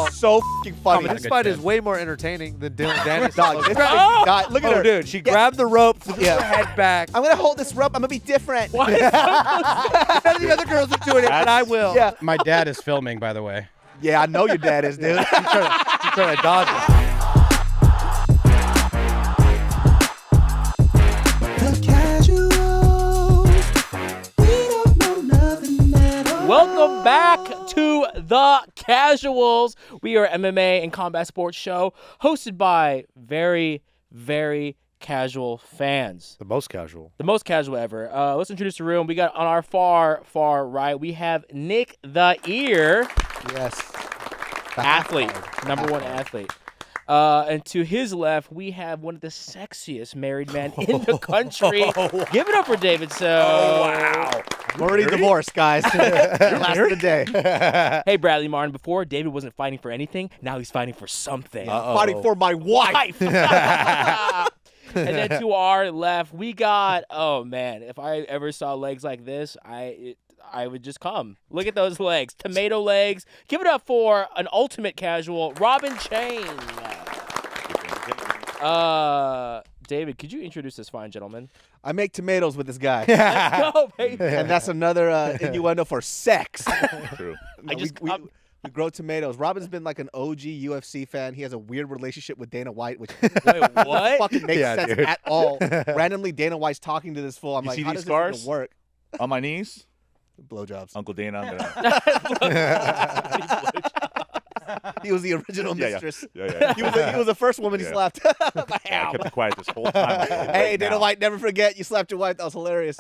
It's so fucking funny. This fight is way more entertaining than Dylan Dennis. Dog, this guy, look at her. Dude, she grabbed the rope, threw her head back. I'm going to hold this rope. I'm going to be different. Why? None of the other girls are doing it, but I will. Yeah. My dad is filming, by the way. Yeah, I know your dad is, dude. She's trying to dodge it. Welcome back to The Casuals. We are an MMA and combat sports show hosted by very, very casual fans. The most casual. The most casual ever. Let's introduce the room. We got on our far, far right, we have Nick the Ear. Yes. Athlete. Number one athlete. And to his left, we have one of the sexiest married men in the country. Give it up for David. Oh, wow. I'm already divorced, guys. Last of the day. Hey, Bradley Martin. Before, David wasn't fighting for anything. Now he's fighting for something. Fighting for my wife. And then to our left, we got, oh, man, if I ever saw legs like this, I would just come. Look at those legs. Tomato legs. Give it up for an ultimate casual, Robin Chang. David, could you introduce this fine gentleman? I make tomatoes with this guy. Let's go, baby. And that's another innuendo for sex. True. No, we grow tomatoes. Robin's been like an OG UFC fan. He has a weird relationship with Dana White, which Wait, what? fucking makes sense at all. Randomly, Dana White's talking to this fool. I'm You like, see how these does this scars? even work? On my knees, Blowjobs. Uncle Dana. He was the original mistress. Yeah. He was the first woman he slapped. I kept it quiet this whole time. Hey, Dana White, never forget you slapped your wife. That was hilarious.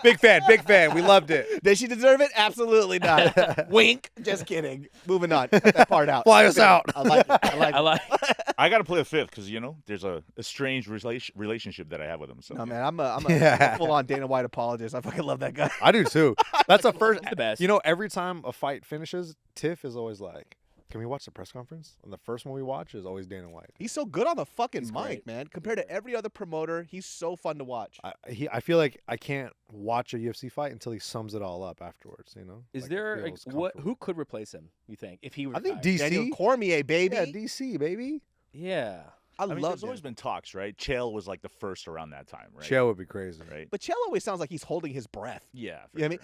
Big fan. We loved it. Did she deserve it? Absolutely not. Wink. Just kidding. Moving on. Cut that part out. Fly us out. I like it. I like it. I got to play a fifth because, there's a strange relationship that I have with him. So. No, man, I'm a full-on Dana White apologist. I fucking love that guy. I do too. That's the first. He's the best. Every time a fight finishes, Tiff is always like, "Can we watch the press conference?" And the first one we watch is always Dana White. He's so good on the fucking He's mic, great. man. Compared to every other promoter, he's so fun to watch. I feel like I can't watch a UFC fight until he sums it all up afterwards. Is Like, there it feels who comfortable. could replace him? You think if he were? I think retired? DC. Daniel Cormier, baby. Yeah, DC, baby. Yeah. I mean, love there's always him. been talks, right? Chael was like the first around that time, right? Chael would be crazy. Right? But Chael always sounds like he's holding his breath. Yeah. You know what I mean?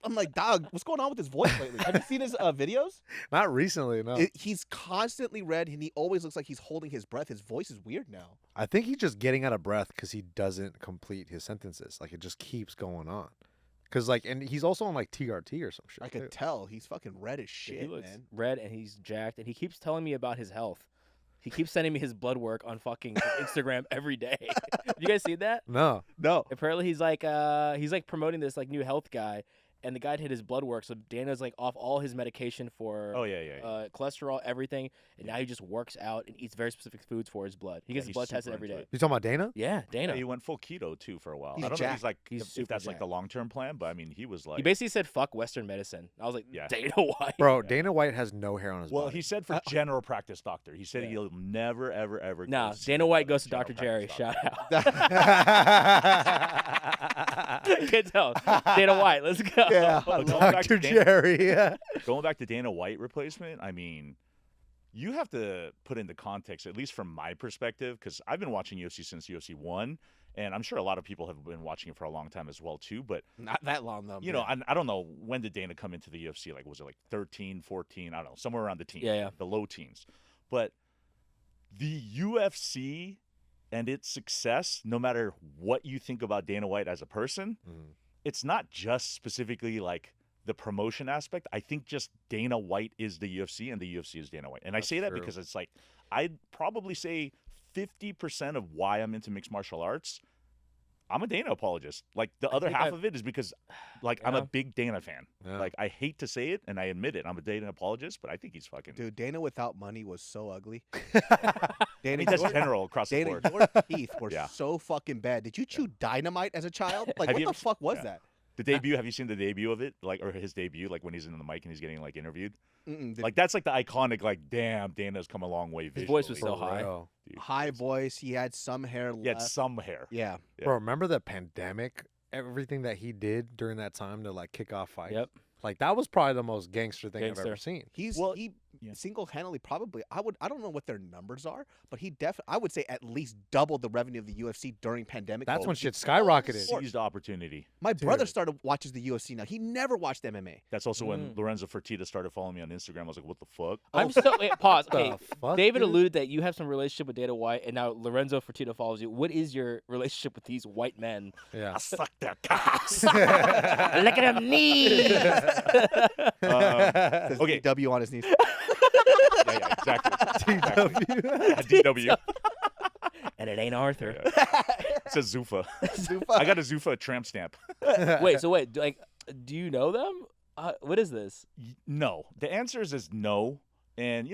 I'm like, dog, what's going on with his voice lately? Have you seen his videos? Not recently, no. He's constantly red, and he always looks like he's holding his breath. His voice is weird now. I think he's just getting out of breath because he doesn't complete his sentences. Like, it just keeps going on. Because, and he's also on, TRT or some shit. I could too. tell. He's fucking red as shit, he looks man. red and he's jacked, and he keeps telling me about his health. He keeps sending me his blood work on fucking Instagram every day. You guys see that? No. No. Apparently he's promoting this new health guy, and the guy did his blood work. So Dana's off all his medication for cholesterol, everything, and now he just works out and eats very specific foods for his blood. He gets his blood tested every day. You talking about Dana? Yeah, Dana. Yeah, he went full keto too for a while. He's I don't jacked. know He's if super that's jacked. the long-term plan, but I mean, he was like. He basically said, "Fuck Western medicine." I was like, Yeah. Dana White. Bro, Dana White has no hair on his Well, body. he said for general practice doctor. He said he'll never, ever, ever. Nah, go see Dana White another goes to Dr. general Jerry. practice Shout out. Good tell. Dana White, let's go. Yeah. doctor. Going back Dr. to Dana- Jerry, yeah. Going back to Dana White replacement, I mean, you have to put into context, at least from my perspective, because I've been watching UFC since UFC 1, and I'm sure a lot of people have been watching it for a long time as well, too. But, Not that long, though. I don't know, when did Dana come into the UFC? Was it 13, 14? I don't know, somewhere around the teens. Yeah. The low teens. But the UFC and its success, no matter what you think about Dana White as a person, it's not just specifically the promotion aspect. I think just Dana White is the UFC and the UFC is Dana White. And I say that because it's I'd probably say 50% of why I'm into mixed martial arts, I'm a Dana apologist. The other half of it is because I'm a big Dana fan. Yeah. I hate to say it and I admit it. I'm a Dana apologist, but I think he's fucking. Dude, Dana without money was so ugly. I mean, that's general across the board. Your teeth were Yeah. so fucking bad. Did you chew dynamite as a child? What Have you the ever fuck was yeah. that? The debut, have you seen the debut of it? Or his debut, when he's in the mic and he's getting interviewed? Mm-mm, That's the iconic, damn, Dana's come a long way visually. His voice was so For high. real. Dude, high voice. He had some hair left. He had some hair. Yeah. Yeah. Bro, remember the pandemic? Everything that he did during that time to kick off fights. Yep. Like that was probably the most gangster thing I've Gangster. ever seen. He yeah. single-handedly probably I don't know what their numbers are, but he I would say at least doubled the revenue of the UFC during pandemic. That's mode. when shit skyrocketed. Seized opportunity. My brother Dude. started watches the UFC now. He never watched MMA. That's also when Lorenzo Fertitta started following me on Instagram. I was like, what the fuck? I'm so wait, pause. What Okay, the fuck, David dude? alluded that you have some relationship with Dana White, and now Lorenzo Fertitta follows you. What is your relationship with these white men? Yeah. I suck their cocks. Look at them knees. Says Okay. W on his knees. Yeah, exactly. DW. And it ain't Arthur. It says Zuffa. I got a Zuffa tramp stamp. Wait, like, do you know them? What is this? No. The answer is no. And,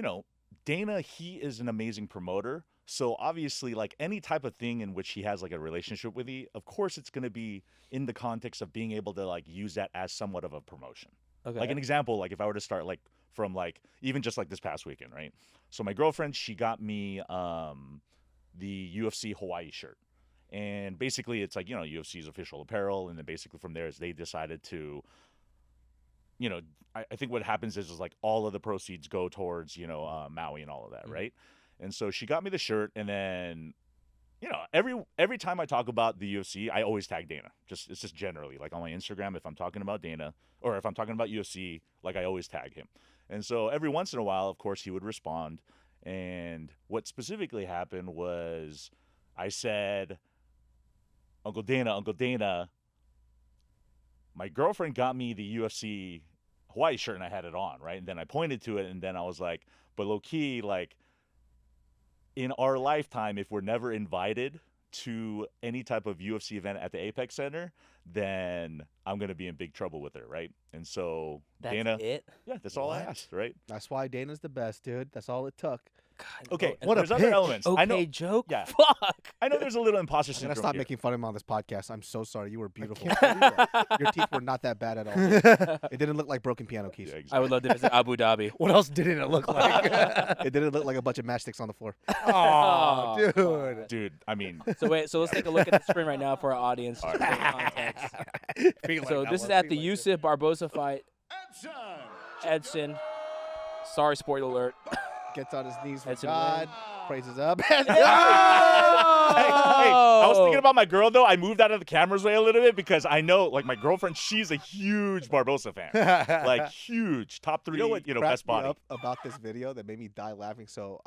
Dana, he is an amazing promoter. So obviously, like any type of thing in which he has like a relationship with you, of course it's going to be in the context of being able to like use that as somewhat of a promotion. Okay. Like an example, like if I were to start like from like even just like this past weekend, right? So my girlfriend, she got me the UFC Hawaii shirt. And basically it's like, UFC's official apparel. And then basically from there is they decided to, I think what happens is like all of the proceeds go towards, Maui and all of that, right? And so she got me the shirt, and then, every time I talk about the UFC, I always tag Dana. It's just generally like on my Instagram, if I'm talking about Dana or if I'm talking about UFC, like I always tag him. And so every once in a while, of course, he would respond. And what specifically happened was I said, Uncle Dana, my girlfriend got me the UFC Hawaii shirt and I had it on, right? And then I pointed to it, and then I was like, but low key, like, in our lifetime, if we're never invited to any type of UFC event at the Apex Center, then I'm going to be in big trouble with her, right? And so That's Dana, it? yeah, that's all I asked, right? That's why Dana's the best, dude. That's all it took. God, Okay, oh, what a there's other pitch. elements. okay, I know, joke? yeah. Fuck. I know there's a little imposter I'm gonna syndrome stop here. making fun of him on this podcast. I'm so sorry. You were beautiful. can't believe Your teeth were not that bad at all. It didn't look like broken piano keys. Yeah, I exactly. would love to visit Abu Dhabi. What else didn't it look like? It didn't look like a bunch of matchsticks on the floor. Oh, dude. Dude, I mean, So let's take a look at the screen right now for our audience. All just right. for context. Be like So that this is one, at be the like Yusuf Barboza fight. Edson. Sorry, spoiler alert. Gets on his knees for Edson God. Praises up. Hey, I was thinking about my girl though. I moved out of the camera's way a little bit because I know, like, my girlfriend, she's a huge Barboza fan, like huge, top three, You know what best cracked me body. up about this video that made me die laughing? So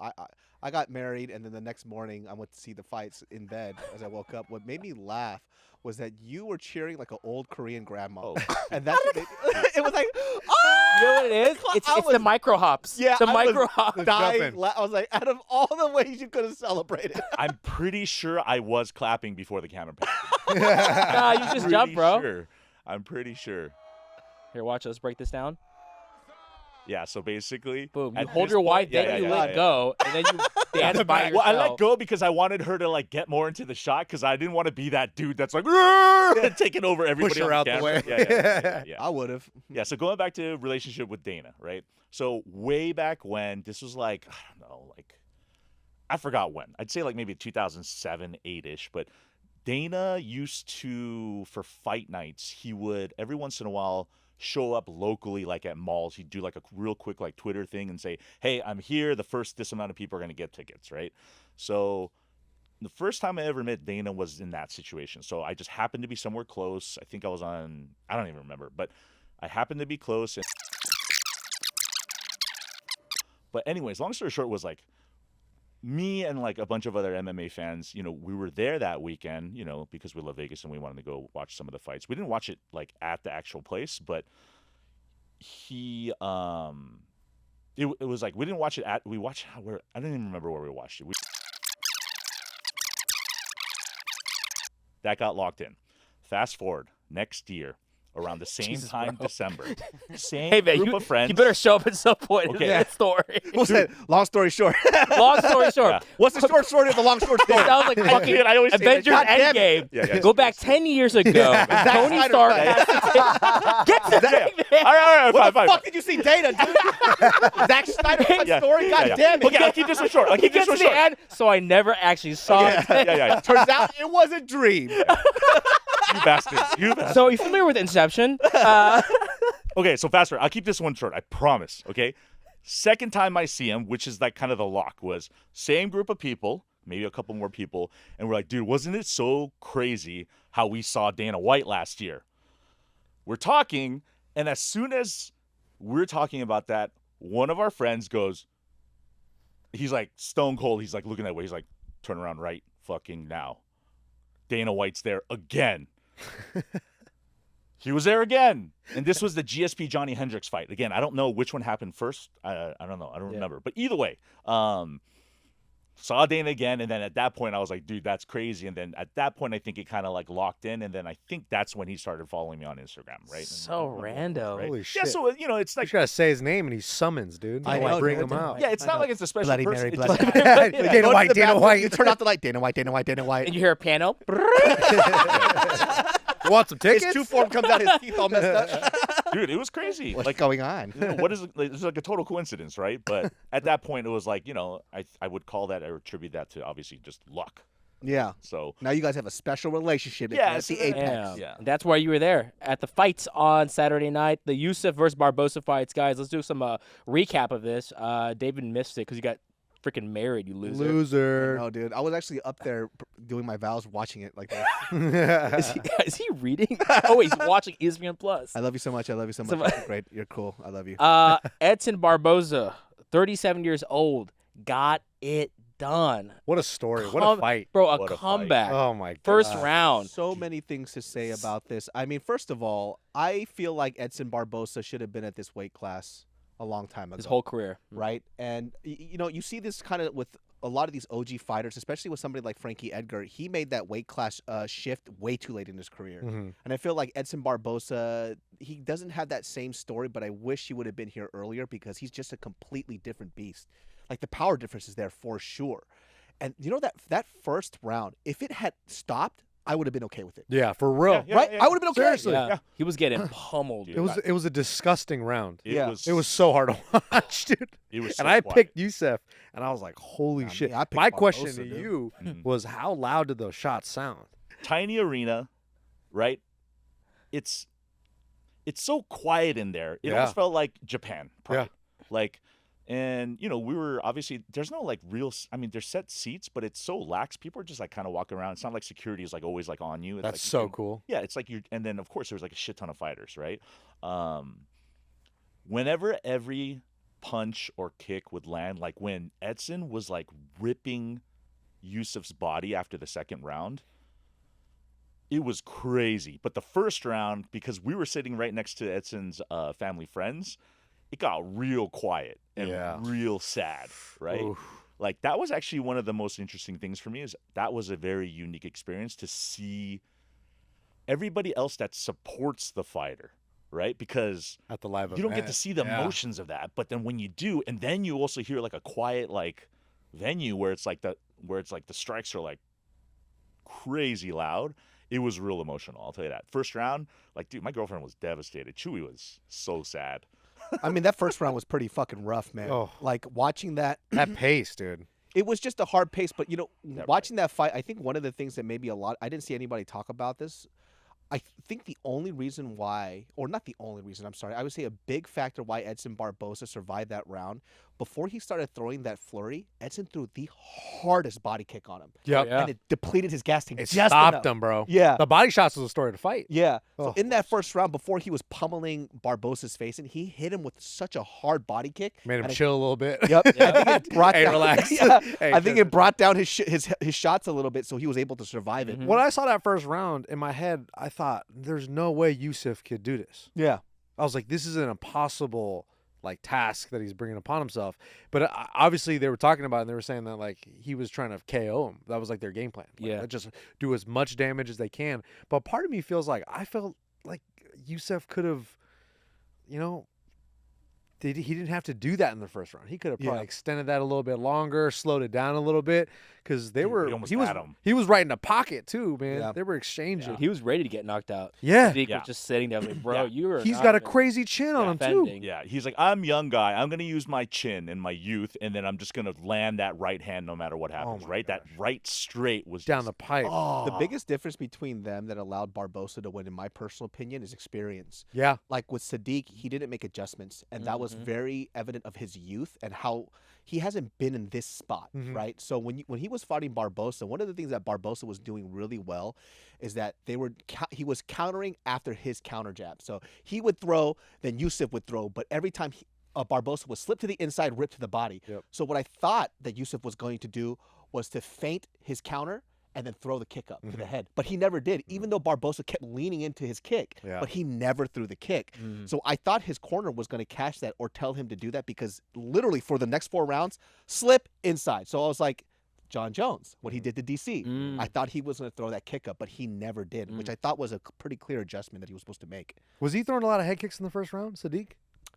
I got married, and then the next morning I went to see the fights in bed as I woke up. What made me laugh was that you were cheering like an old Korean grandma. Oh. And that's what it was like, You know what it is? It's I the was- micro hops. Yeah, the I was micro hops. dying. jumping. I was like, out of all the ways you could have celebrated. I'm pretty sure I was clapping before the camera passed. Nah, you just jump, bro. Sure. I'm pretty sure. Here, watch. Let's break this down. Yeah, so basically, Boom. You at hold this your point- wife, yeah, then yeah, you yeah, let yeah. go, and then you dance by Well, yourself. I let go because I wanted her to like get more into the shot because I didn't want to be that dude that's like taking over everybody. Push her on out the camera. way. Yeah. I would have. Yeah, so going back to relationship with Dana, right? So way back when, this was like, I don't know, like, I forgot when. I'd say like maybe 2007, 8-ish, but Dana used to, for fight nights, he would every once in a while show up locally, like at malls. He'd do like a real quick like Twitter thing and say, hey, I'm here. The first this amount of people are going to get tickets, right? So the first time I ever met Dana was in that situation. So I just happened to be somewhere close. I think I was on, I don't even remember, but I happened to be close. But anyways, long story short was like me and like a bunch of other MMA fans, we were there that weekend, because we love Vegas and we wanted to go watch some of the fights. We didn't watch it like at the actual place, but he, it was like, we didn't watch it I don't even remember where we watched it. That got locked in. Fast forward next year, around the same Jesus, time, bro. December. Same Hey, man, group of friends. you better show up at some point Okay. in that story. What's that? Long story short. Long story short, Yeah. What's the short story of the long short this story? sounds like fucking Dude, I always say that. Avengers God damn Endgame. Yeah. Go back 10 years ago. Tony Snyder Stark cut. has to get to that, man. All right, What the fine. fuck did you see Dana, dude? Zack Snyder cut Yeah. story? God damn it. Okay, I'll keep this one short. He gets to the end, so I never actually saw it. Yeah. Turns out it was a dream. You bastards. You bastards. So, are you familiar with Inception? Okay, so fast forward. I'll keep this one short. I promise. Okay. Second time I see him, which is like kind of the lock, was same group of people, maybe a couple more people, and we're like, dude, wasn't it so crazy how we saw Dana White last year? We're talking, and as soon as we're talking about that, one of our friends goes, he's like stone cold. He's like looking that way. He's like, turn around right fucking now. Dana White's there again. He was there again. And this was the GSP Johnny Hendricks fight. Again, I don't know which one happened first. I don't know. I don't remember. But either way, saw Dana again. And then at that point, I was like, dude, that's crazy. And then at that point, I think it kind of like locked in. And then I think that's when he started following me on Instagram, right? So rando. Holy shit. Yeah, so, you know, it's You like, gotta say his name and he summons, dude. I Like, know, bring dude. him out. yeah, it's not like it's a special Bloody person. Mary, It's Bloody like- Mary. Dana Go to White, the Dana bathroom, White. You turn off the light. Dana White, Dana White, Dana White. And you hear a piano. You want some tickets? His two form comes out, his teeth all messed up. Dude, it was crazy. What's Like, going on? you know, what is like, it's like a total coincidence, right? But at that point, it was like, you know, I would call that or attribute that to obviously just luck. Yeah. So Now you guys have a special relationship. Yeah, It's the it's- apex. Yeah. Yeah. That's why you were there at the fights on Saturday night. The Yusuf versus Barboza fights, guys. Let's do some recap of this. David missed it because you got freaking married, you loser. Loser. No, dude. I was actually up there doing my vows, watching it like that. Is he reading? Oh, he's watching ESPN Plus. I love you so much. I love you so much. So- You're great. You're cool. I love you. Edson Barboza, 37 years old, got it done. What a story. What a Come- fight. Bro, What a fight. comeback. Oh my god. First round. So many things to say about this. I mean, first of all, I feel like Edson Barboza should have been at this weight class a long time ago. His whole career. right? And you know, you see this kind of with a lot of these OG fighters, especially with somebody like Frankie Edgar. He made that weight class shift way too late in his career, Mhm. and I feel like Edson Barboza, he doesn't have that same story. But I wish he would have been here earlier because he's just a completely different beast. Like the power difference is there for sure. And you know that first round, if it had stopped, I would have been okay with it. Yeah, for real. Yeah, Right? yeah. I would have been okay. Seriously. Yeah. He was getting pummeled. Dude, It was a disgusting round. Yeah. It was so hard to watch, dude. It was And so I quiet. picked Yusuf, and I was like, "Holy I mean, shit!" I picked My question Barboza, to dude. you Mhm. was, how loud did those shots sound? Tiny arena, right? It's so quiet in there. It Yeah. almost felt like Japan. Probably. Yeah. Like, and you know, we were obviously there's no like real. I mean, there's set seats, but it's so lax. People are just like kind of walking around. It's not like security is like always like on you. It's That's like you so can- cool. Yeah, it's like you. And then of course there's like a shit ton of fighters, right? Whenever every punch or kick would land, like when Edson was like ripping Yusuf's body after the second round, it was crazy. But the first round, because we were sitting right next to Edson's family friends, it got real quiet and Yeah. real sad, right? Oof. Like that was actually one of the most interesting things for me is that was a very unique experience to see everybody else that supports the fighter, right? Because At the live you don't get to event. see the Yeah. emotions of that, but then when you do, and then you also hear like a quiet like venue where it's like the strikes are like crazy loud. It was real emotional, I'll tell you that. First round, like dude, my girlfriend was devastated. Chewy was so sad. I mean, that first round was pretty fucking rough, man. Oh. Like watching that, That pace, dude. it was just a hard pace. But you know, right. watching that fight, I think one of the things that maybe I didn't see anybody talk about this. I think the only reason why, or not the only reason, I'm sorry, I would say a big factor why Edson Barboza survived that round, before he started throwing that flurry, Edson threw the hardest body kick on him. Yep. Yeah. And it depleted his gas tank It just stopped enough. them, bro. Yeah. The body shots was a story to fight. Yeah. So Oh. in that first round, before he was pummeling Barboza's face, and he hit him with such a hard body kick. Made him and chill a little bit. Yep. I think it brought Hey, down, relax. Yeah. Hey, I think chill. it brought down his shots a little bit, so he was able to survive it. Mhm. When I saw that first round, in my head, I thought, there's no way Yusuf could do this. Yeah. I was like, this is an impossible like task that he's bringing upon himself. But obviously, they were talking about it, and they were saying that like he was trying to KO him. That was like their game plan. Like, Yeah. let's just do as much damage as they can. But part of me feels like I felt like Yusuf could have, you know, he didn't have to do that in the first round. He could have probably Yeah. extended that a little bit longer, slowed it down a little bit, because He almost had him. he was right in the pocket too, man. Yeah. They were exchanging. He was ready to get knocked out. Yeah. Sadiq Yeah. was just sitting there like, bro, Yeah. you are. He's not got a even crazy chin on him too. defending. Yeah, he's like, I'm young guy. I'm gonna use my chin and my youth, and then I'm just gonna land that right hand no matter what happens. my Right, that right straight was Down just, the pipe. Oh. The biggest difference between them that allowed Barboza to win, in my personal opinion, is experience. Yeah. Like with Sadiq, he didn't make adjustments, and that was very evident of his youth and how he hasn't been in this spot, right? So when he was fighting Barboza, one of the things that Barboza was doing really well is that he was countering after his counter jab. So he would throw, then Yusuf would throw, but every time Barboza would slip to the inside, rip to the body. Yep. So what I thought that Yusuf was going to do was to feint his counter and then throw the kick up to the head. But he never did, even though Barboza kept leaning into his kick. Yeah. But he never threw the kick. So I thought his corner was going to catch that or tell him to do that, because literally for the next 4 rounds, slip inside. So I was like, John Jones, what he did to DC. I thought he was going to throw that kick up, but he never did, which I thought was a pretty clear adjustment that he was supposed to make. Was he throwing a lot of head kicks in the first round, Sadiq?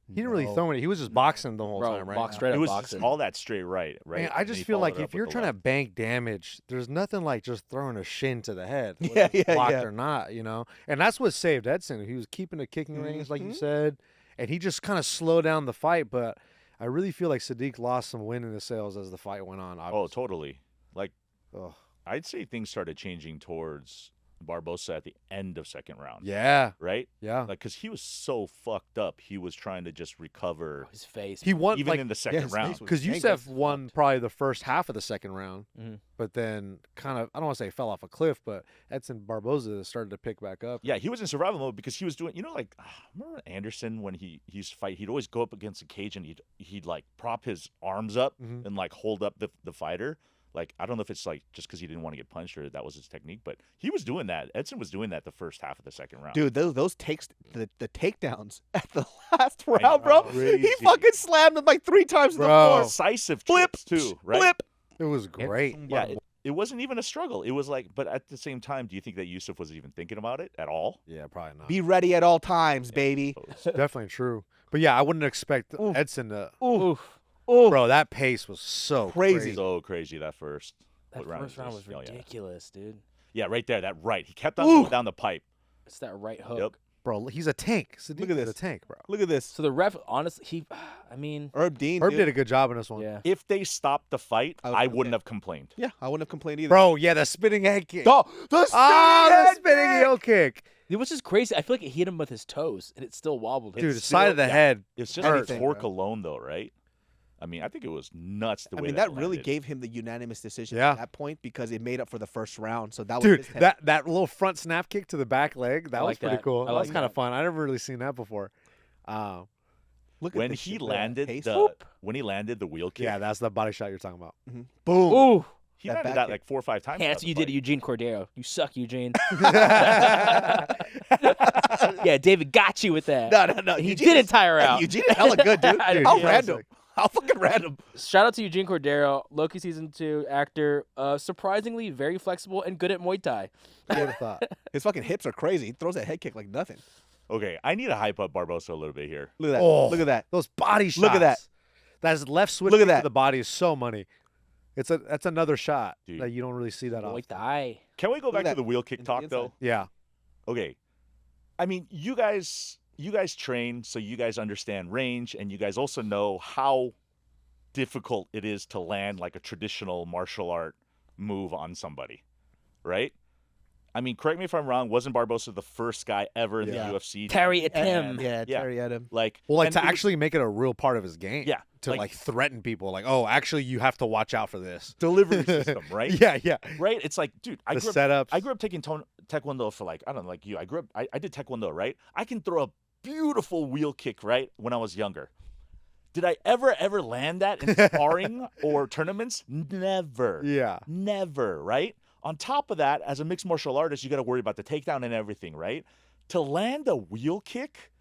He didn't really No. throw any. He was just boxing the whole Bro, time, right? box straight It up was boxing. just all that straight right. Man, I And just he feel followed like it up if with you're the trying to left. bank damage, there's nothing like just throwing a shin to the head. Yeah, whether it's yeah, blocked yeah. or not, you know? And that's what saved Edson. He was keeping the kicking range, like you said, and he just kind of slowed down the fight. But I really feel like Sadiq lost some wind in the sails as the fight went on. Oh, Obviously. totally. Like, Ugh. I'd say things started changing towards Barboza at the end of second round. Yeah, Right? yeah. Like, because he was so fucked up, he was trying to just recover His face. He won even like in the second his round. face was because jank. Yusuf won probably the first half of the second round, Mhm. but then kind of I don't want to say fell off a cliff, but Edson Barboza started to pick back up. Yeah, he was in survival mode because he was doing, like, remember Anderson when he used to fight? He'd always go up against a cage and he'd like prop his arms up and like hold up the fighter. Like, I don't know if it's like just because he didn't want to get punched or that was his technique, but he was doing that. Edson was doing that the first half of the second round. Dude, those takes the takedowns at the last round, bro. Crazy. He fucking slammed him like 3 times to the Bro. floor. Decisive Flip trips too, right? Flip. It was great. Yeah, it wasn't even a struggle. It was like, but at the same time, do you think that Yusuf was even thinking about it at all? Yeah, probably not. Be ready at all times, baby. Definitely true. But yeah, I wouldn't expect Edson to. Oof. Bro, that pace was so Crazy. So crazy that first. That what first round was this? Oh, yeah. ridiculous, dude. Yeah, right there, that right. He kept on going down the pipe. It's that right hook. Yep. Bro, he's a tank. Sadiq Look at is this. a tank, bro. Look at this. So the ref, honestly, I mean, Herb Dean. Herb dude. did a good job in this one. yeah. If they stopped the fight, I would I have wouldn't been- have complained. Yeah, I wouldn't have complained either. Bro, yeah, the spinning head kick. Oh, the the spinning heel kick. It was just crazy. I feel like it hit him with his toes, and it still wobbled him. Dude, the It's side of the still- yeah. head. It's just hurt. the torque alone, though, right? I mean, I think it was nuts the I way mean, that really landed. gave him the unanimous decision Yeah. at that point because it made up for the first round. So that was Dude, his head. that little front snap kick to the back leg, that I was like pretty that. cool. I That like was kind of that. fun. I never really seen that before. Look at when this he shit, look at that landed pace. when he landed the wheel kick. Yeah, that's the body shot you're talking about. Boom. Ooh. he that landed back that kick. like 4 or 5 times. Yeah, throughout that's the what you did to fight. Eugene Cordero. You suck, Eugene. Yeah, David got you with that. No. He Eugene didn't is- tire out. Eugene is hella good, dude. Dude, How yeah. random. How fucking random. Shout out to Eugene Cordero, Loki season 2 actor, surprisingly very flexible and good at Muay Thai. Who would have thought? His fucking hips are crazy. He throws that head kick like nothing. Okay, I need to hype up Barboza a little bit here. Look at that. Oh. Look at that. Those body shots. Look at that. That left switch Look at kick to that. the body is so money. That's another shot Dude. that you don't really see that Muay often. Thai. Can we go Look back at to that. the wheel kick Into the talk inside. though? Yeah. Okay. I mean, you guys train, so you guys understand range, and you guys also know how difficult it is to land like a traditional martial art move on somebody, right? I mean, correct me if I'm wrong. Wasn't Barboza the first guy ever in Yeah. the UFC? Terry to- Atim. Yeah, Yeah. Terry Adam. Like, Well, like and to it was- actually make it a real part of his game. Yeah, To like- like threaten people, like, oh, actually, you have to watch out for this. delivery system, right? Yeah. Right? It's like, dude, I The grew up setups. I grew up taking taekwondo for like, I don't know, like you. I did taekwondo, right? I can throw a beautiful wheel kick, right? When I was younger. Did I ever land that in sparring or tournaments? Never. Yeah. Never, right? On top of that, as a mixed martial artist, you got to worry about the takedown and everything, right? To land a wheel kick,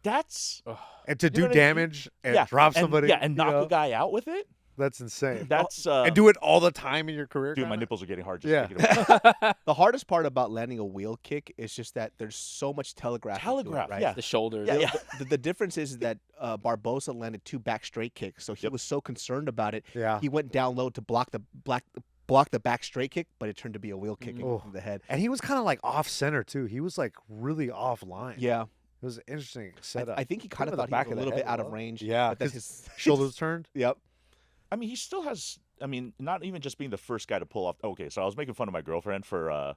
that's And to You know do what I mean? damage and drop somebody. and knock you know? a guy out with it. That's insane. That's and do it all the time in your career. dude, my kinda? nipples are getting hard just Yeah. thinking about it. The hardest part about landing a wheel kick is just that there's so much telegraph. into it, Telegraph, right? yeah. The shoulders. Yeah, yeah. The difference is that Barboza landed 2 back straight kicks, so he Yep. was so concerned about it. Yeah. He went down low to block the back straight kick, but it turned to be a wheel kick Oh. in the head. And he was kind of like off center too. He was like really offline. Yeah, It was an interesting setup. I think he kind of Remember the thought back he was a of the little bit head, out of well. range. Yeah, but then 'cause his Shoulders turned. Yep. I mean, he still has. I mean, not even just being the first guy to pull off. Okay, so I was making fun of my girlfriend for,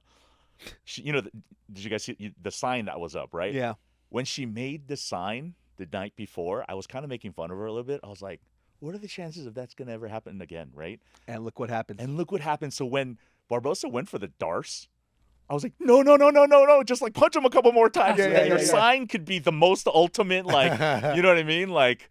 did you guys see the sign that was up, right? Yeah. When she made the sign the night before, I was kind of making fun of her a little bit. I was like, what are the chances of that's gonna ever happen again, right? And look what happened. And look what happened. So when Barboza went for the Darce, I was like, no, just like punch him a couple more times. Yeah, and yeah, then your yeah. sign could be the most ultimate, like, you know what I mean? Like,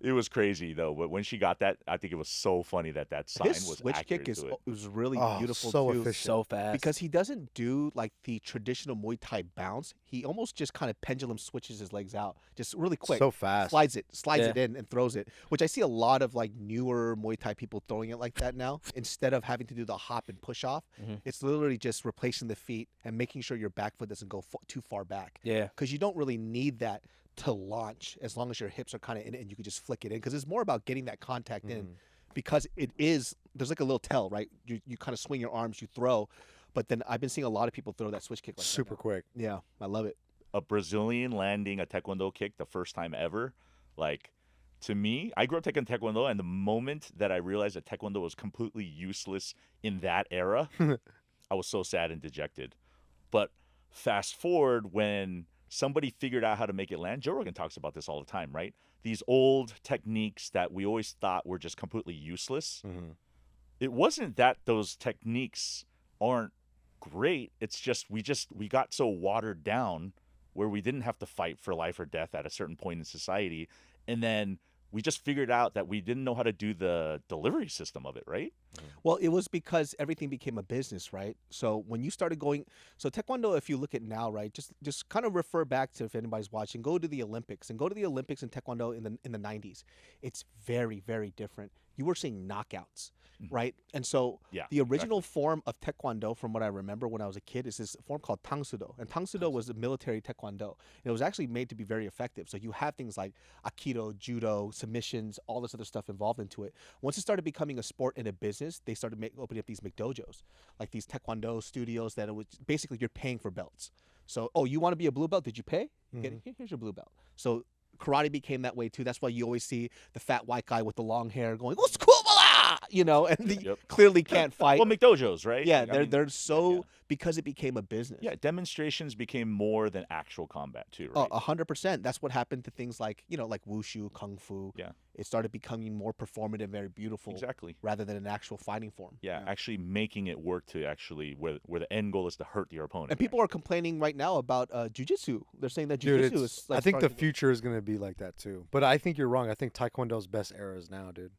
it was crazy though. But when she got that, I think it was so funny that sign His was switch accurate kick is to it. was really Oh, beautiful so too. efficient. So fast. Because he doesn't do like the traditional Muay Thai bounce. He almost just kind of pendulum switches his legs out, just really quick. So fast. Slides it Yeah. in and throws it, which I see a lot of like newer Muay Thai people throwing it like that now. Instead of having to do the hop and push off, Mhm. it's literally just replacing the feet and making sure your back foot doesn't go too far back. yeah. Because you don't really need that to launch as long as your hips are kind of in it and you can just flick it in. Because it's more about getting that contact in. Because there's like a little tell, right? You kind of swing your arms, you throw. But then I've been seeing a lot of people throw that switch kick like Super that now. quick. Yeah, I love it. A Brazilian landing a Taekwondo kick the first time ever, like, to me, I grew up taking Taekwondo, and the moment that I realized that Taekwondo was completely useless in that era, I was so sad and dejected. But fast forward when somebody figured out how to make it land. Joe Rogan talks about this all the time, right? These old techniques that we always thought were just completely useless. It wasn't that those techniques aren't great. It's just we got so watered down where we didn't have to fight for life or death at a certain point in society. And then we just figured out that we didn't know how to do the delivery system of it, right? Well, it was because everything became a business, right? So when you started going, so Taekwondo, if you look at now, right, just kind of refer back to, if anybody's watching, go to the Olympics and go to the Olympics in Taekwondo in the 90s. It's very, very different. You were seeing knockouts, right? And so Yeah, the original form of Taekwondo, from what I remember when I was a kid, is this form called Tangsudo. And Tangsudo was a military Taekwondo. And it was actually made to be very effective. So you have things like Aikido, Judo, submissions, all this other stuff involved into it. Once it started becoming a sport and a business, they started opening up these McDojos, like these Taekwondo studios that it was basically you're paying for belts. So, oh, you want to be a blue belt? Did you pay? Here's your blue belt. So karate became that way too. That's why you always see the fat white guy with the long hair going, "Oh, squabala!" You know, and he Yep. clearly can't fight. Well, McDojos, right? Yeah, I mean, they're so yeah. because it became a business. Yeah, demonstrations became more than actual combat too, right? 100%. That's what happened to things like like wushu, kung fu. Yeah. It started becoming more performative, very beautiful, Exactly. rather than an actual fighting form. Yeah, actually making it work to actually where the end goal is to hurt your opponent. And people are complaining right now about jujitsu. They're saying that Dude, jujitsu is. Like, I think the starting to- future is going to be like that too. But I think you're wrong. I think Taekwondo's best era is now, dude.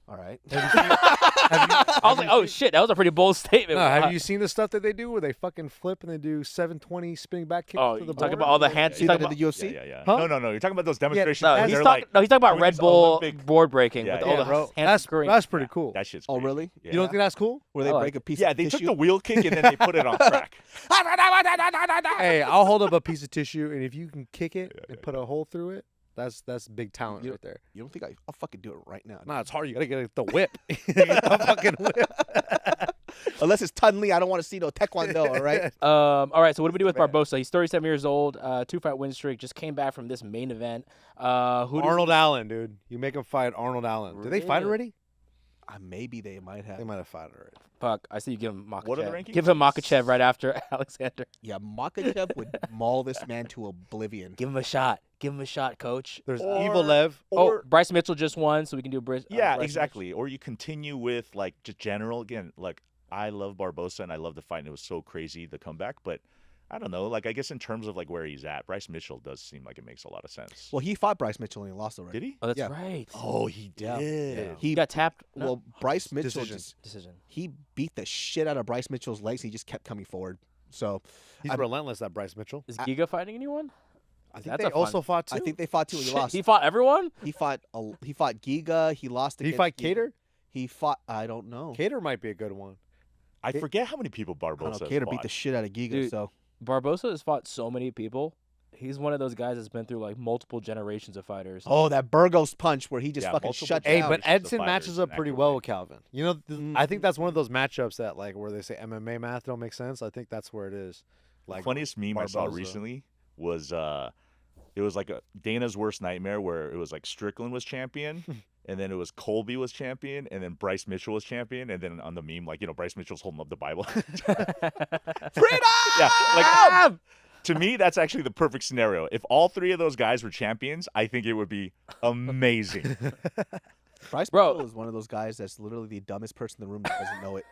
All right. I was like, oh shit, that was a pretty bold statement. No, have you seen the stuff that they do where they fucking flip and they do 720 spinning back kicks Oh, to you the talking board? about all the hands? See You that talking in about? the UFC? Yeah. Huh? No. You're talking about those demonstrations. No, and he's they're talking. like, No, he's talking about doing Red this Bull Olympic- board breaking Yeah, with yeah, all the bro. hands screwing. That's pretty cool. That shit's Oh, crazy. really? Yeah. You don't think that's cool? Where they I break like a piece Yeah, of they tissue? took the wheel kick and then they put it on crack. Hey, I'll hold up a piece of tissue, and if you can kick it and put a hole through it, that's big talent You- right there. You don't think I'll fucking do it right now? Nah, it's hard. You gotta get the whip. Get the fucking whip. Unless it's Tunley, I don't want to see no Taekwondo, all right? All right, so what do we do with Barboza? He's 37 years old, 2-fight win streak, just came back from this main event. Who does Arnold Allen, dude. You make him fight Arnold Allen. Did they fight Really? already? Maybe they might have. They might have fought already. Fuck, I see you give him Machachev. What are the rankings? Give him Machachev right after Alexander. Yeah, Machachev would maul this man to oblivion. Give him a shot. Give him a shot, coach. There's Or- Evil Lev. Oh, Bryce Mitchell just won, so we can do Bryce. Yeah, Bryce exactly. Or you continue with like just general again. Like I love Barboza and I love the fight, and it was so crazy the comeback. But I don't know. Like I guess in terms of like where he's at, Bryce Mitchell does seem like it makes a lot of sense. Well, he fought Bryce Mitchell and he lost already. Did he? Oh, that's Yeah. right. Oh, he Yeah. did. He got tapped. No? Well, Bryce Mitchell Decision. Decision. he beat the shit out of Bryce Mitchell's legs. He just kept coming forward. So He's relentless, that Bryce Mitchell. Is Giga fighting anyone? I think That's they a fun- also fought too. I think they fought too. He lost. He fought everyone. He fought Giga. He lost. Did he against fight Giga. Cater? He fought. I don't know. Cater might be a good one. I forget how many people I don't Barboza know. Cater fought. beat the shit out of Giga. Dude. So Barboza has fought so many people. He's one of those guys that's been through like multiple generations of fighters. that Burgos punch where he just Yeah, fucking multiple shut Hey, down. but the Edson fighters matches in up that pretty good well way. with Calvin. You know, I think that's one of those matchups that like where they say MMA math don't make sense. I think that's where it is. The Like funniest meme I saw Barboza. recently was it was like a Dana's worst nightmare where it was like Strickland was champion, and then it was Colby was champion, and then Bryce Mitchell was champion, and then on the meme like Bryce Mitchell's holding up the Bible. Freedom! Yeah, like to me that's actually the perfect scenario. If all three of those guys were champions, I think it would be amazing. Bryce Bro. Mitchell is one of those guys that's literally the dumbest person in the room that doesn't know it.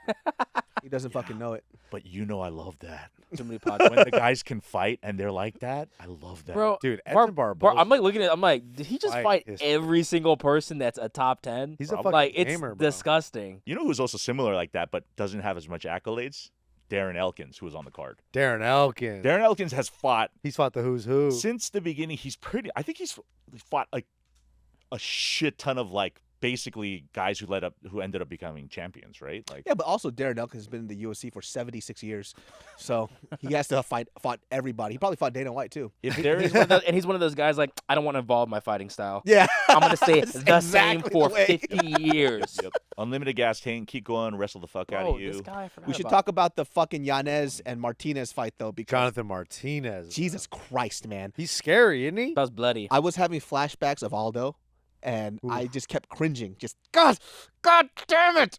He doesn't fucking know it. But I love that. Too many podcasts. When the guys can fight and they're like that, I love that. Bro, dude, Edson Barboza. I'm like looking at. I'm like, did he just Fight fight history. every single person that's a top 10? He's a Probably. fucking Like it's gamer, bro. disgusting. You know who's also similar like that but doesn't have as much accolades? Darren Elkins, who was on the card. Darren Elkins. Darren Elkins has fought He's fought the who's who. since the beginning. I think he's fought like a shit ton of like basically guys who ended up becoming champions, right? Like Yeah, but also Darren Elkins has been in the UFC for 76 years, so he has to have fought everybody. He probably fought Dana White too. if there He's is one of those, and he's one of those guys like I don't want to involve my fighting style. Yeah, I'm gonna say That's the same exactly for the way. 50 years. Yep. Unlimited gas tank, keep going, wrestle the fuck out Bro, of you. this guy I forgot we should about. talk about the fucking Yanez and Martinez fight though, because Jonathan Martinez. Jesus Christ, man, He's scary, isn't he? That was bloody. I was having flashbacks of Aldo, and I Oof. just kept cringing. Just God damn it,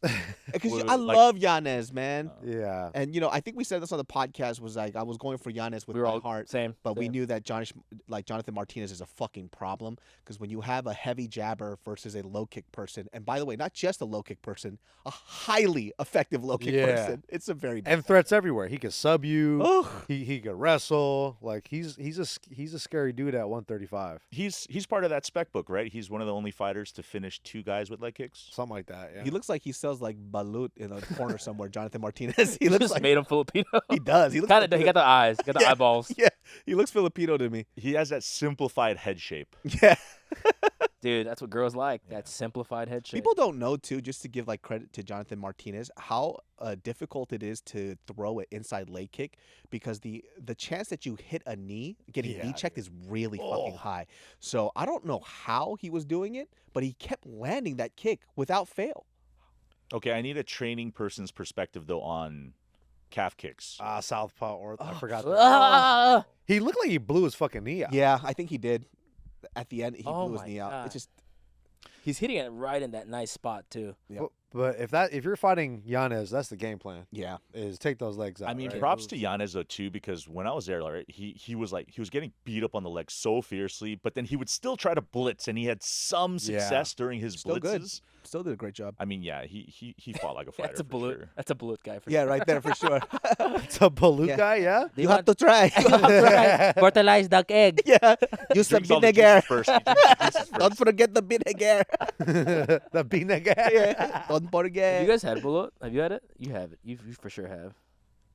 because Well, I like- love Yanez, man. Yeah. And I think we said this on the podcast. Was like I was going for Yanez with We were my all heart. same. But we same. knew that Jonathan Martinez is a fucking problem because when you have a heavy jabber versus a low kick person, and by the way, not just a low kick person, a highly effective low kick Yeah. person, it's a very And threats everywhere. He could sub you. Ugh. He could wrestle. Like he's a scary dude at 135. He's part of that spec book, right? He's one of the only fighters to finish 2 guys with leg kicks. Something like that. Yeah. He looks like he sells like balut in a corner somewhere. Jonathan Martinez. He looks just like made him Filipino. he does. He looks Kind of. like He got the eyes. Got the Yeah. eyeballs. yeah. He looks Filipino to me. He has that simplified head shape. Yeah. Dude, that's what girls like. That simplified head shape. People don't know too, just to give like credit to Jonathan Martinez, how difficult it is to throw an inside leg kick because the chance that you hit a knee, getting knee Yeah, checked is really Oh. fucking high. So I don't know how he was doing it, but he kept landing that kick without fail. Okay, I need a training person's perspective though on calf kicks. Southpaw or I Oh. forgot. that. Ah! He looked like he blew his fucking knee out. Yeah, I think he did. At the end, he Oh blew his my knee out. God. It's just He's hitting it right in that nice spot too. Yeah. But if you're fighting Yanez, that's the game plan. yeah. Is take those legs out. I mean, right? props to Yanez though too, because when I was there, right, he was getting beat up on the leg so fiercely, but then he would still try to blitz, and he had some success during his Still blitzes. good. Still did a great job. I mean, yeah, he fought like a fighter. That's a for bullet. sure. That's a bullet guy for Yeah, sure. right there for sure. It's a Balut Yeah. guy, yeah. You have to try. You have to try. Fertilized duck egg. Yeah. Use some Drinks all the vinegar. juices first. He drinks the juices Don't first. forget the vinegar. The beanbag guy. Yeah. Don't Have forget. you guys had bullet? Have you had it? You have it. You for sure have.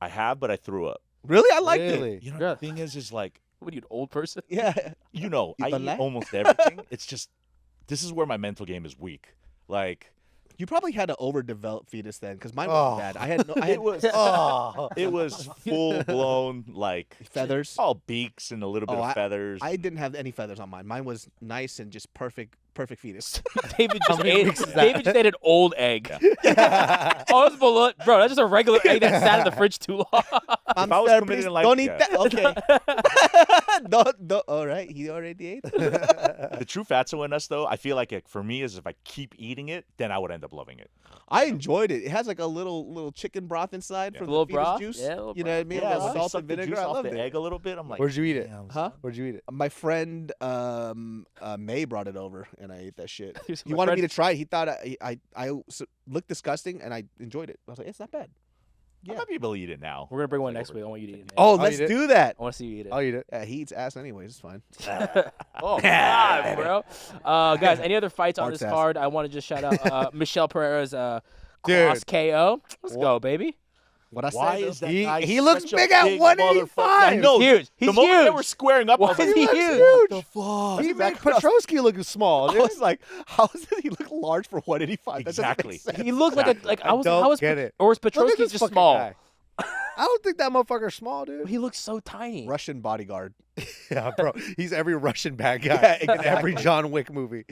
I have, but I threw up. Really? I liked it. Really? You know, Yeah. the thing is like, What are you, an old person? Yeah. I You eat believe? almost everything. It's just this is where my mental game is weak. Like You probably had an overdeveloped fetus then, because mine Oh. wasn't bad. I had no. I had it was Oh. it was full blown like feathers. all beaks and a little bit Oh, of feathers. I didn't have any feathers on mine. Mine was nice and just perfect fetus. David just many ate. weeks is that? David just ate an old egg. Oh, it's bullet, bro. That's just a regular egg that sat in the fridge too long. I'm I was sorry, committed please in life, don't eat yeah. that. Okay. don't. All right. He already ate. The true fatso in us, though, I feel like for me is if I keep eating it, then I would end up loving it. I enjoyed it. It has like a little chicken broth inside Yeah. from Little the fetus broth? juice. Yeah, little You know what I mean? broth. A Yeah, little They salt suck and the vinegar. juice I off loved the it. egg a little bit. I'm like, Where'd you eat it? damn. Huh? Where'd you eat it? My friend May brought it over, and I ate that shit. Here's He my wanted me friend- to try it. He thought I looked disgusting, and I enjoyed it. I was like, it's not bad. I might be able to eat it now. We're gonna bring one Like next over- week. I want you to eat it. Oh, I'll let's eat it. do that. I want to see you eat it. I'll eat it. Yeah, he eats ass anyways. It's fine. Oh God, bro. Guys, any other fights on Mark's this ass. card? I want to just shout out Michelle Pereira's Dude. cross KO. Let's go, baby. What I Why say? is that He- guy he looks such a big at big 185. motherfucker? I know. Huge. The He's moment they huge. were squaring up, I Why was like, is he "What huge? the fuck?" He made exactly what I Petrosky look small, I dude. was like, how does he look large for 185? That doesn't make Exactly. sense. He looked like a like I was don't how was get it. or was Look at Petrosky this just fucking small? guy. I don't think that motherfucker's small, dude. He looks so tiny. Russian bodyguard. Yeah, bro. He's every Russian bad guy Yeah, in every exactly. John Wick movie.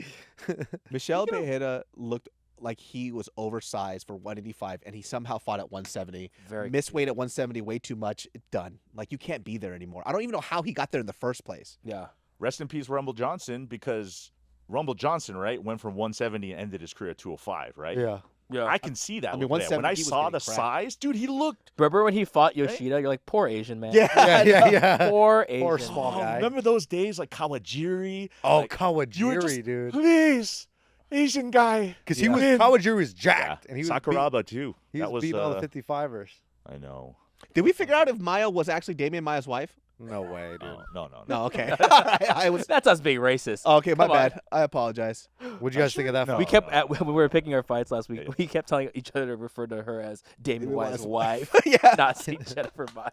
Michel Pereira looked like he was oversized for 185, and he somehow fought at 170. Very Missed weight at 170 way too much. Done. Like, you can't be there anymore. I don't even know how he got there in the first place. Yeah. Rest in peace, Rumble Johnson, because Rumble Johnson, right, went from 170 and ended his career at 205, right? Yeah. Yeah. I can see that. I mean, look there. When I 170, he was saw getting the cracked. size, dude, he looked. Remember when he fought Yoshida? You're like, poor Asian man. Yeah. Poor Asian. Poor small Oh, guy. remember those days like Kawajiri? Oh, Like, you were Kawajiri, just, dude. Please, Asian guy. Because Yeah. Kawajiri was Yeah. jacked, and he was Sakuraba too. He that was was beating all the 55ers. I know. Did we figure out if Maya was actually Damian Maya's wife? No way, dude. No. No, okay. I was. That's us being racist. Okay, my Come on. bad. I apologize. What'd you guys think of that? No. fight? We kept when we were picking our fights last week. Yeah. We kept telling each other to refer to her as Damian Wyatt's wife, Yeah. not Saint Jennifer Maya.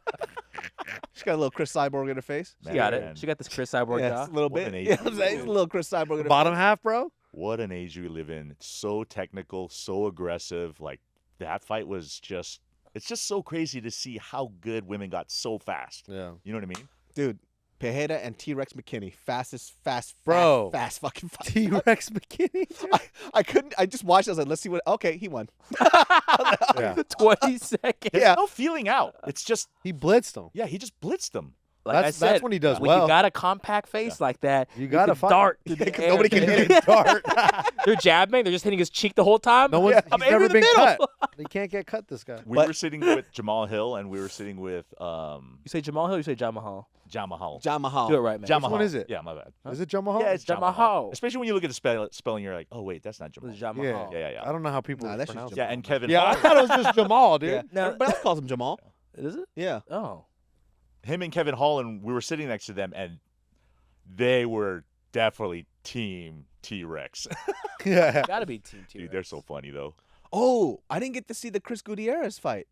She's got a little Chris Cyborg in her face. She got Man. it. She got this Chris Cyborg Yeah, jaw. just a little What bit. an Yeah, age. I'm saying, it's a little Chris Cyborg in her Bottom face. half, bro. What an age we live in. So technical, so aggressive. Like that fight was just. It's just so crazy to see how good women got so fast. Yeah. You know what I mean? Dude, Pereira and T-Rex McKinney, fast Bro. fast fucking fight. T-Rex McKinney. I couldn't. I just watched. I was like, let's see what. Okay, he won. Yeah. 20 seconds. There's Yeah. no feeling out. It's just He blitzed him. he just blitzed them. Like That's I said, when he does when well. you got a compact face like that, You gotta can fight. dart. to Yeah, the 'cause air. nobody can hit it. Dart. They're jabbing. They're just hitting his cheek the whole time. No one's I'm he's never aiming in the been middle. cut. He can't get cut, this guy. We But- were sitting with Jamal Hill and we were sitting with You say Jamal Hill, you say John Mahal. Jamahal. John Mahal. Do it right, man. Jamahal. Which one is it? Yeah, my bad. Is it Jamal? Yeah, it's Jamahal. Jamahal. Especially when you look at the spelling, you're like, oh wait, that's not This Jamal. is John Yeah. Mahal. Yeah. I don't know how people Nah, that's just pronounce it. Jamal. Yeah, and Kevin. Yeah, I Hall. thought it was just Jamal, dude. Yeah. No. Everybody else calls him Jamal. Is it? Yeah. Oh. Him and Kevin Hall, and we were sitting next to them, and they were definitely Team T-Rex. Yeah. Gotta be Team T. Dude, they're so funny though. Oh, I didn't get to see the Chris Gutierrez fight.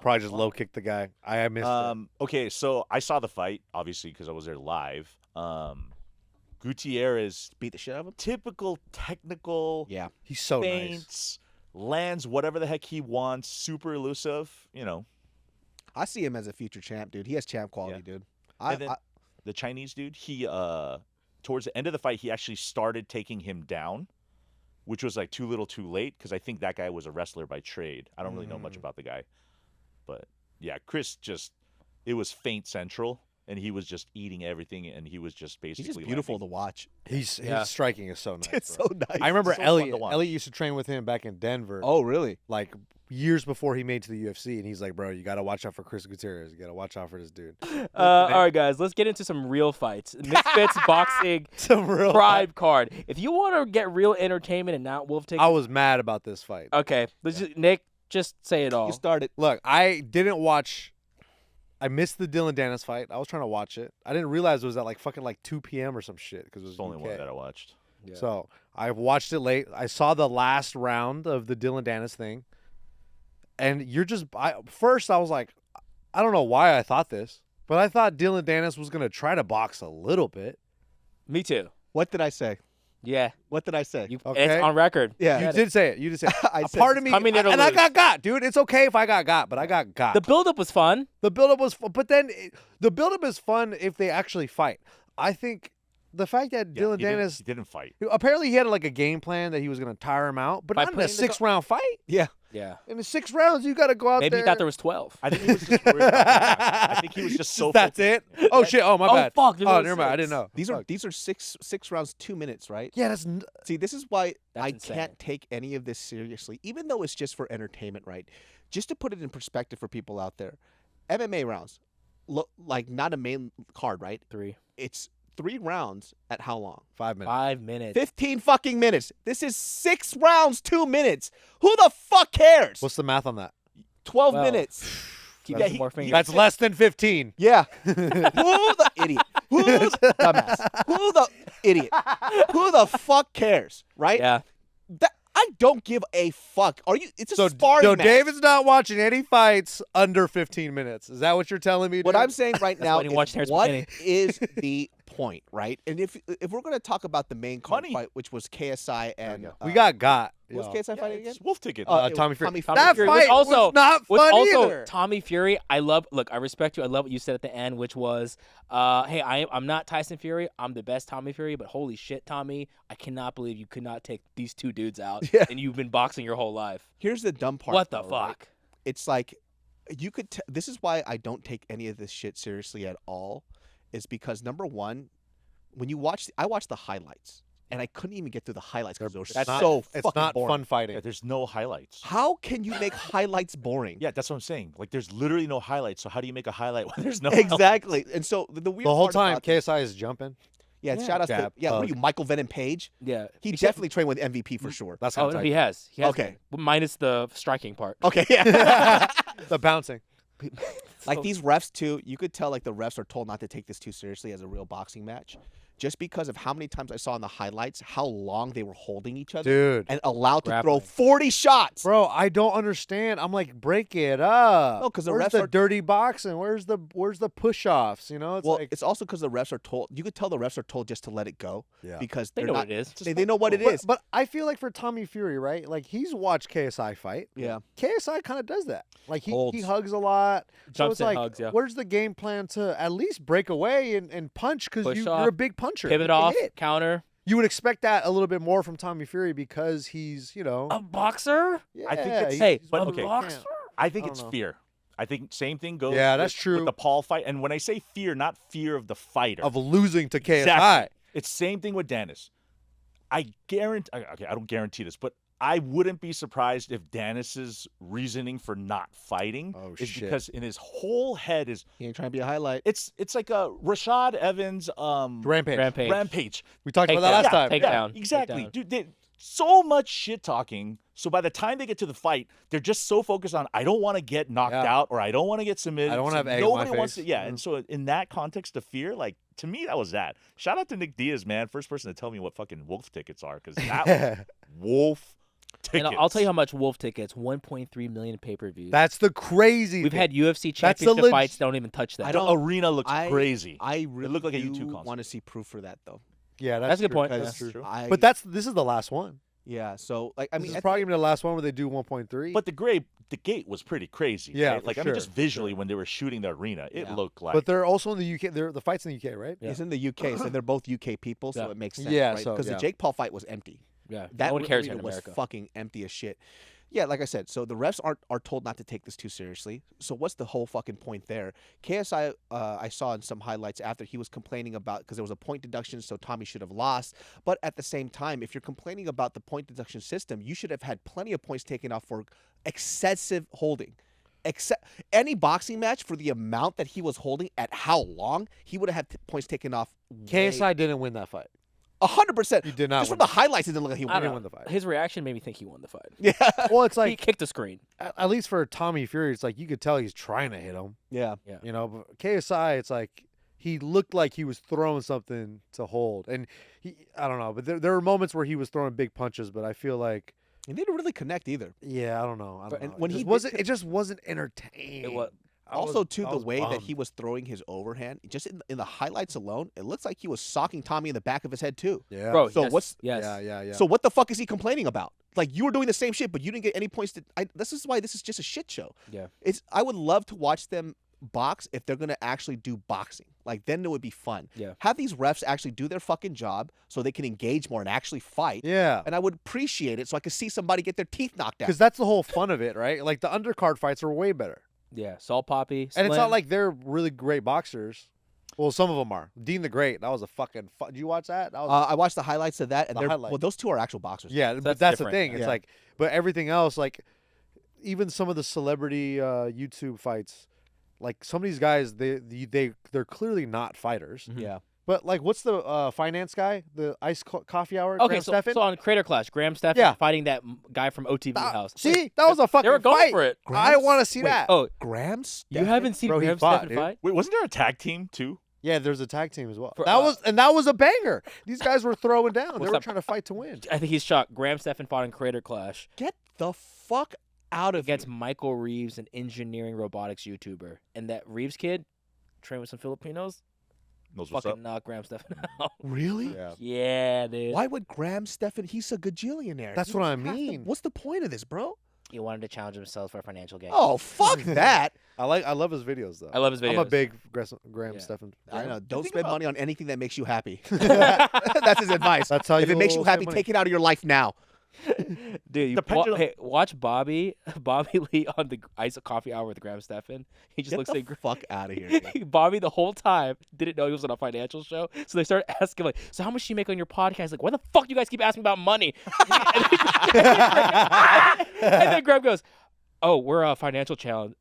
Probably just low kicked the guy. I missed it. Okay, so I saw the fight obviously because I was there live. Gutierrez, Beat the shit out of him. typical technical Yeah. He's so nice. feints, lands whatever the heck he wants, super elusive. You know, I see him as a future champ, dude. He has champ quality, dude. And then the Chinese dude, he towards the end of the fight, he actually started taking him down, which was like too little, too late because I think that guy was a wrestler by trade. I don't really know much about the guy, but yeah, Chris just it was feint central, and he was just eating everything, and he was just basically he's just beautiful landing. to watch. His Yeah. striking is so nice. It's bro. so nice. I remember so fun to Elliot. watch. Elliot used to train with him back in Denver, Oh, really? like years before he made to the UFC, and he's like, "Bro, you gotta watch out for Chris Gutierrez. You gotta watch out for this dude." All right, guys, let's get into some real fights. Misfits Boxing Some real. Pride card. If you want to get real entertainment and not wolf tickets, I was mad about this fight. okay, Nick, just say it all. You started. Look, I didn't watch. I missed the Dylan Dennis fight. I was trying to watch it. I didn't realize it was at like fucking like 2 p.m. or some shit because it was It's the only UK. one that I watched. Yeah. So I watched it late. I saw the last round of the Dylan Dennis thing, and first I was like, I don't know why I thought this, but I thought Dylan Dennis was gonna try to box a little bit. Me too. What did I say? Yeah, What did I say? Okay. it's on record. Yeah. You did say it. You did say it. I A said part of me, coming in to and I lose. got, dude. It's okay if I got, but I got. The buildup was fun. The buildup was fun, but then the buildup is fun if they actually fight. I think the fact that Yeah, Dylan he didn't- Dennis he didn't fight. apparently he had like a game plan that he was going to tire him out, but By not in a putting the 6-round fight. Yeah. Yeah. In the 6 rounds, you got to go out Maybe there. he thought there was 12. I think he was just worried about that. I think he was just so. That's focused. it. Oh shit! Oh my Oh, bad. fuck, there's Oh, only never mind. I 6. didn't know. These are six rounds, 2 minutes, right? Yeah, that's See, this is why That's I insane. can't take any of this seriously, even though it's just for entertainment, right? Just to put it in perspective for people out there, MMA rounds, like not a main card, right? 3. It's 3 rounds at how long? 5 minutes. 5 minutes. 15 fucking minutes. This is 6 rounds, 2 minutes. Who the fuck cares? What's the math on that? 12 Well, minutes. Keep Yeah, some more fingers. That's less than 15. Yeah. Who the idiot? Who the dumbass? Who the idiot? Who the fuck cares? Right? Yeah. I don't give a fuck. Are you? It's a So sparring match. David's not watching any fights under 15 minutes. Is that what you're telling me? What dude? I'm saying right now why I didn't watch is Terrence what McKinney. is the point, right? And if we're going to talk about the main card Money. fight, which was KSI and we got. what was Yo. KSI fighting again? It's wolf ticket. Tommy Fury. Tommy That Fury. fight Which also- was not Which fun also, either. Tommy Fury, I respect you. I love what you said at the end, which was, hey, I'm not Tyson Fury. I'm the best Tommy Fury, but holy shit, Tommy, I cannot believe you could not take these two dudes out, Yeah. and you've been boxing your whole life. Here's the dumb part. What the though, right? fuck? It's like you could. This is why I don't take any of this shit seriously at all. Is because number one, when you watch, I watched the highlights, and I couldn't even get through the highlights because they were That's so It's fucking not boring. fun fighting. Yeah, there's no highlights. How can you make highlights boring? Yeah, that's what I'm saying. Like, there's literally no highlights. So how do you make a highlight when there's no highlights? Exactly. And so the weird The whole part time about this- KSI is jumping. yeah, shout out to Jab, what are hug. you, Michael Venom Page? Yeah. He definitely trained with MVP for sure. That's Oh, how no, tight. he has. He has Okay. been. Minus the striking part. Okay, yeah. The bouncing. Like these refs too, you could tell like the refs are told not to take this too seriously as a real boxing match, just because of how many times I saw in the highlights how long they were holding each other Dude. and allowed to throw Grappling. 40 shots. Bro, I don't understand. I'm like, break it up. No, 'cause the Where's refs the are- dirty boxing? Where's the push-offs? You know, it's Well, like it's also because the refs are told. You could tell the refs are told just to let it go Yeah. because They they're know not. what it is. They know what it is. But I feel like for Tommy Fury, right? Like he's watched KSI fight. Yeah. KSI kind of does that. Like he Holds. hugs a lot. So Jumps it's and like, hugs, yeah. where's the game plan to at least break away and punch? Because Push you're off, a big puncher. Pivot You can off, hit. counter. You would expect that a little bit more from Tommy Fury because he's, A boxer? yeah, I think it's- he's- Hey, he's but a okay. boxer. I think I don't it's know. fear. I think same thing goes. Yeah, that's with true. the Paul fight. And when I say fear, not fear of the fighter. Of losing to KSI. Exactly. It's same thing with Dennis. I guarantee. Okay, I don't guarantee this, but I wouldn't be surprised if Dennis's reasoning for not fighting Oh, is shit. because in his whole head is He ain't trying to be a highlight. it's like a Rashad Evans Rampage. rampage. We talked about Take that that. last time. Take Yeah, down. exactly, Take dude. So much shit talking. So by the time they get to the fight, they're just so focused on I don't want to get knocked Yeah. out or I don't want to get submitted. I don't wanna So have egg on my nobody wants to. face. Yeah, Mhm. and so in that context of fear, like to me, that was that. Shout out to Nick Diaz, man, first person to tell me what fucking wolf tickets are because that was wolf tickets. And I'll tell you how much Wolf tickets, 1.3 million pay-per-views. That's the crazy We've thing. had UFC That's the championship fights that don't even touch that. I the don't- arena looks crazy. I really looked like a U2 concert. want to see proof for that though. Yeah, That's a good true. point. That's Because true. I- But this is the last one. yeah. So like I This mean, is at probably gonna be the last one where they do 1.3. But the gate was pretty crazy. Yeah, right? for like I sure, mean, just visually when they were shooting the arena, it Yeah. looked like. but they're also in the UK. They're the fights in the UK, right? Yeah. it's in the UK, so they're both UK people, so Yeah. it makes sense, Yeah, right? so, Because yeah. the Jake Paul fight was empty. Yeah, That no one cares arena here in was America. fucking empty as shit. Yeah, like I said, so the refs are told not to take this too seriously. So what's the whole fucking point there? KSI, I saw in some highlights after he was complaining about because there was a point deduction, so Tommy should have lost. But at the same time, if you're complaining about the point deduction system, you should have had plenty of points taken off for excessive holding. Except any boxing match for the amount that he was holding at how long, he would have had points taken off. KSI didn't win that fight. 100%. He did not Just win from the highlights, it didn't look like he I won. don't win know. the fight. His reaction made me think he won the fight. Yeah, Well, it's He like kicked the screen. at least for Tommy Fury, it's like you could tell he's trying to hit him. yeah. You know, but KSI, it's like he looked like he was throwing something to hold, and I don't know, but there were moments where he was throwing big punches, but I feel like, He didn't really connect either. yeah, I don't know. But- know. and when it he just did wasn't, co- it just wasn't entertaining. It was. Also, too, I the was way that bummed. he was throwing his overhand, just in the highlights alone, it looks like he was socking Tommy in the back of his head too. yeah, Bro, So yes, what's- yes. yeah. So what the fuck is he complaining about? Like you were doing the same shit, but you didn't get any points. This is why this is just a shit show. Yeah. I would love to watch them box if they're gonna actually do boxing. Like then it would be fun. Yeah. Have these refs actually do their fucking job so they can engage more and actually fight. Yeah. And I would appreciate it so I could see somebody get their teeth knocked out. Because that's the whole fun of it, right? Like the undercard fights are way better, Yeah, Salt Poppy. and it's Slim. not like they're really great boxers. Well, some of them are. Dean the Great, that was a fucking fun. Did you watch that? That was I watched the highlights of that, and The they're highlights. well, those two are actual boxers. yeah, but that's that's the different. thing. It's Yeah. like, but everything else, like even some of the celebrity YouTube fights, like some of these guys, they're clearly not fighters. Yeah. But like, what's the finance guy? The coffee hour? Okay, Graham so, Stephan? so on Crater Clash, Graham Stephan Yeah. fighting that guy from OTV That- House. See, that was a fucking They were going fight. for it. I want to see Wait, that. Oh, Graham you Stephan? haven't seen Bro, he Graham fought, Stephan dude. fight? Wait, wasn't there a tag team too? Yeah, there's a tag team as well. For, that was a banger. These guys were throwing down. They What's were up? trying to fight to win. I think he's shocked. Graham Stephan fought in Creator Clash Get the fuck out of against here. Michael Reeves, an engineering robotics YouTuber. And that Reeves kid, trained with some Filipinos, Knows what's up. fucking knocked Graham Stephan out. Really? Yeah. Yeah, dude. Why would Graham Stephan? He's a gajillionaire. That's He what I doesn't have to- mean. What's the point of this, bro? He wanted to challenge himself for a financial gain. Oh, fuck that. I love his videos though. I love his videos. I'm a big Graham Yeah. Stephan. I know. Don't think spend about- money on anything that makes you happy. That's his advice. That's how If it makes you you'll happy, spend money. take it out of your life now. Dude, The pendulum- hey, watch Bobby Lee on the Ice Coffee Hour with Graham Stephan. He just Get looks the like fuck out of here. dude. Bobby the whole time didn't know he was on a financial show. So they started asking like, so how much do you make on your podcast? Like, why the fuck do you guys keep asking about money? And then Graham goes, oh, we're a financial channel.